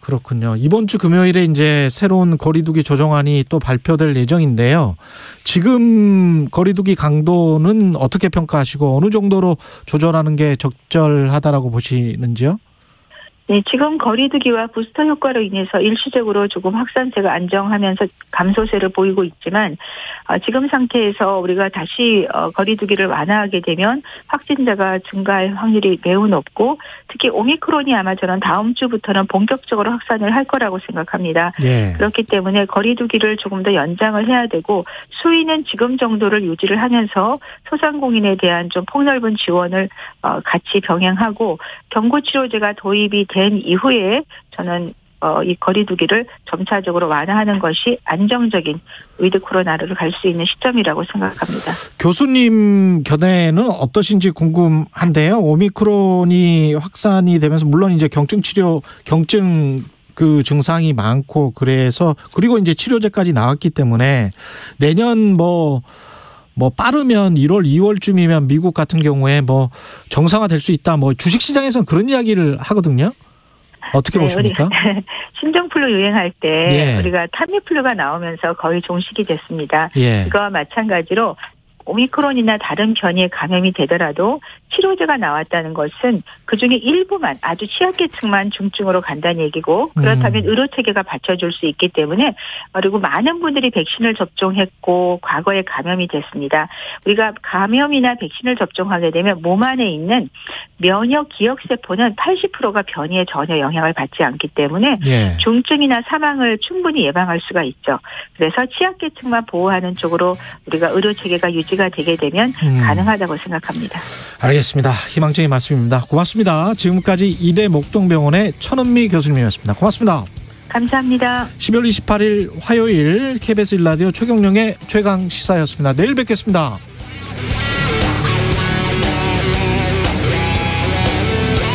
그렇군요. 이번 주 금요일에 이제 새로운 거리두기 조정안이 또 발표될 예정인데요. 지금 거리두기 강도는 어떻게 평가하시고 어느 정도로 조절하는 게 적절하다라고 보시는지요? 네, 지금 거리두기와 부스터 효과로 인해서 일시적으로 조금 확산세가 안정하면서 감소세를 보이고 있지만 지금 상태에서 우리가 다시 거리두기를 완화하게 되면 확진자가 증가할 확률이 매우 높고 특히 오미크론이 아마 저는 다음 주부터는 본격적으로 확산을 할 거라고 생각합니다. 예. 그렇기 때문에 거리두기를 조금 더 연장을 해야 되고 수위는 지금 정도를 유지를 하면서 소상공인에 대한 좀 폭넓은 지원을 같이 병행하고 경구치료제가 도입이 된 이후에 저는 이 거리두기를 점차적으로 완화하는 것이 안정적인 위드 코로나를 갈 수 있는 시점이라고 생각합니다. 교수님 견해는 어떠신지 궁금한데요. 오미크론이 확산이 되면서 물론 이제 경증 그 증상이 많고 그래서 그리고 이제 치료제까지 나왔기 때문에 내년 뭐 빠르면 1월, 2월쯤이면 미국 같은 경우에 뭐 정상화될 수 있다. 뭐 주식시장에서는 그런 이야기를 하거든요. 어떻게 보십니까? 신종플루 유행할 때 예. 우리가 타미플루가 나오면서 거의 종식이 됐습니다. 예. 그거와 마찬가지로 오미크론이나 다른 변이에 감염이 되더라도 치료제가 나왔다는 것은 그중에 일부만 아주 취약계층만 중증으로 간다는 얘기고 그렇다면 의료체계가 받쳐줄 수 있기 때문에 그리고 많은 분들이 백신을 접종했고 과거에 감염이 됐습니다. 우리가 감염이나 백신을 접종하게 되면 몸 안에 있는 면역 기억세포는 80%가 변이에 전혀 영향을 받지 않기 때문에 예. 중증이나 사망을 충분히 예방할 수가 있죠. 그래서 취약계층만 보호하는 쪽으로 우리가 의료체계가 유지가 되게 되면 가능하다고 생각합니다. 알겠습니다. 희망적인 말씀입니다. 고맙습니다. 지금까지 이대 목동병원의 천은미 교수님이었습니다. 고맙습니다. 감사합니다. 12월 28일 화요일 KBS 1라디오 최경영의 최강시사였습니다. 내일 뵙겠습니다.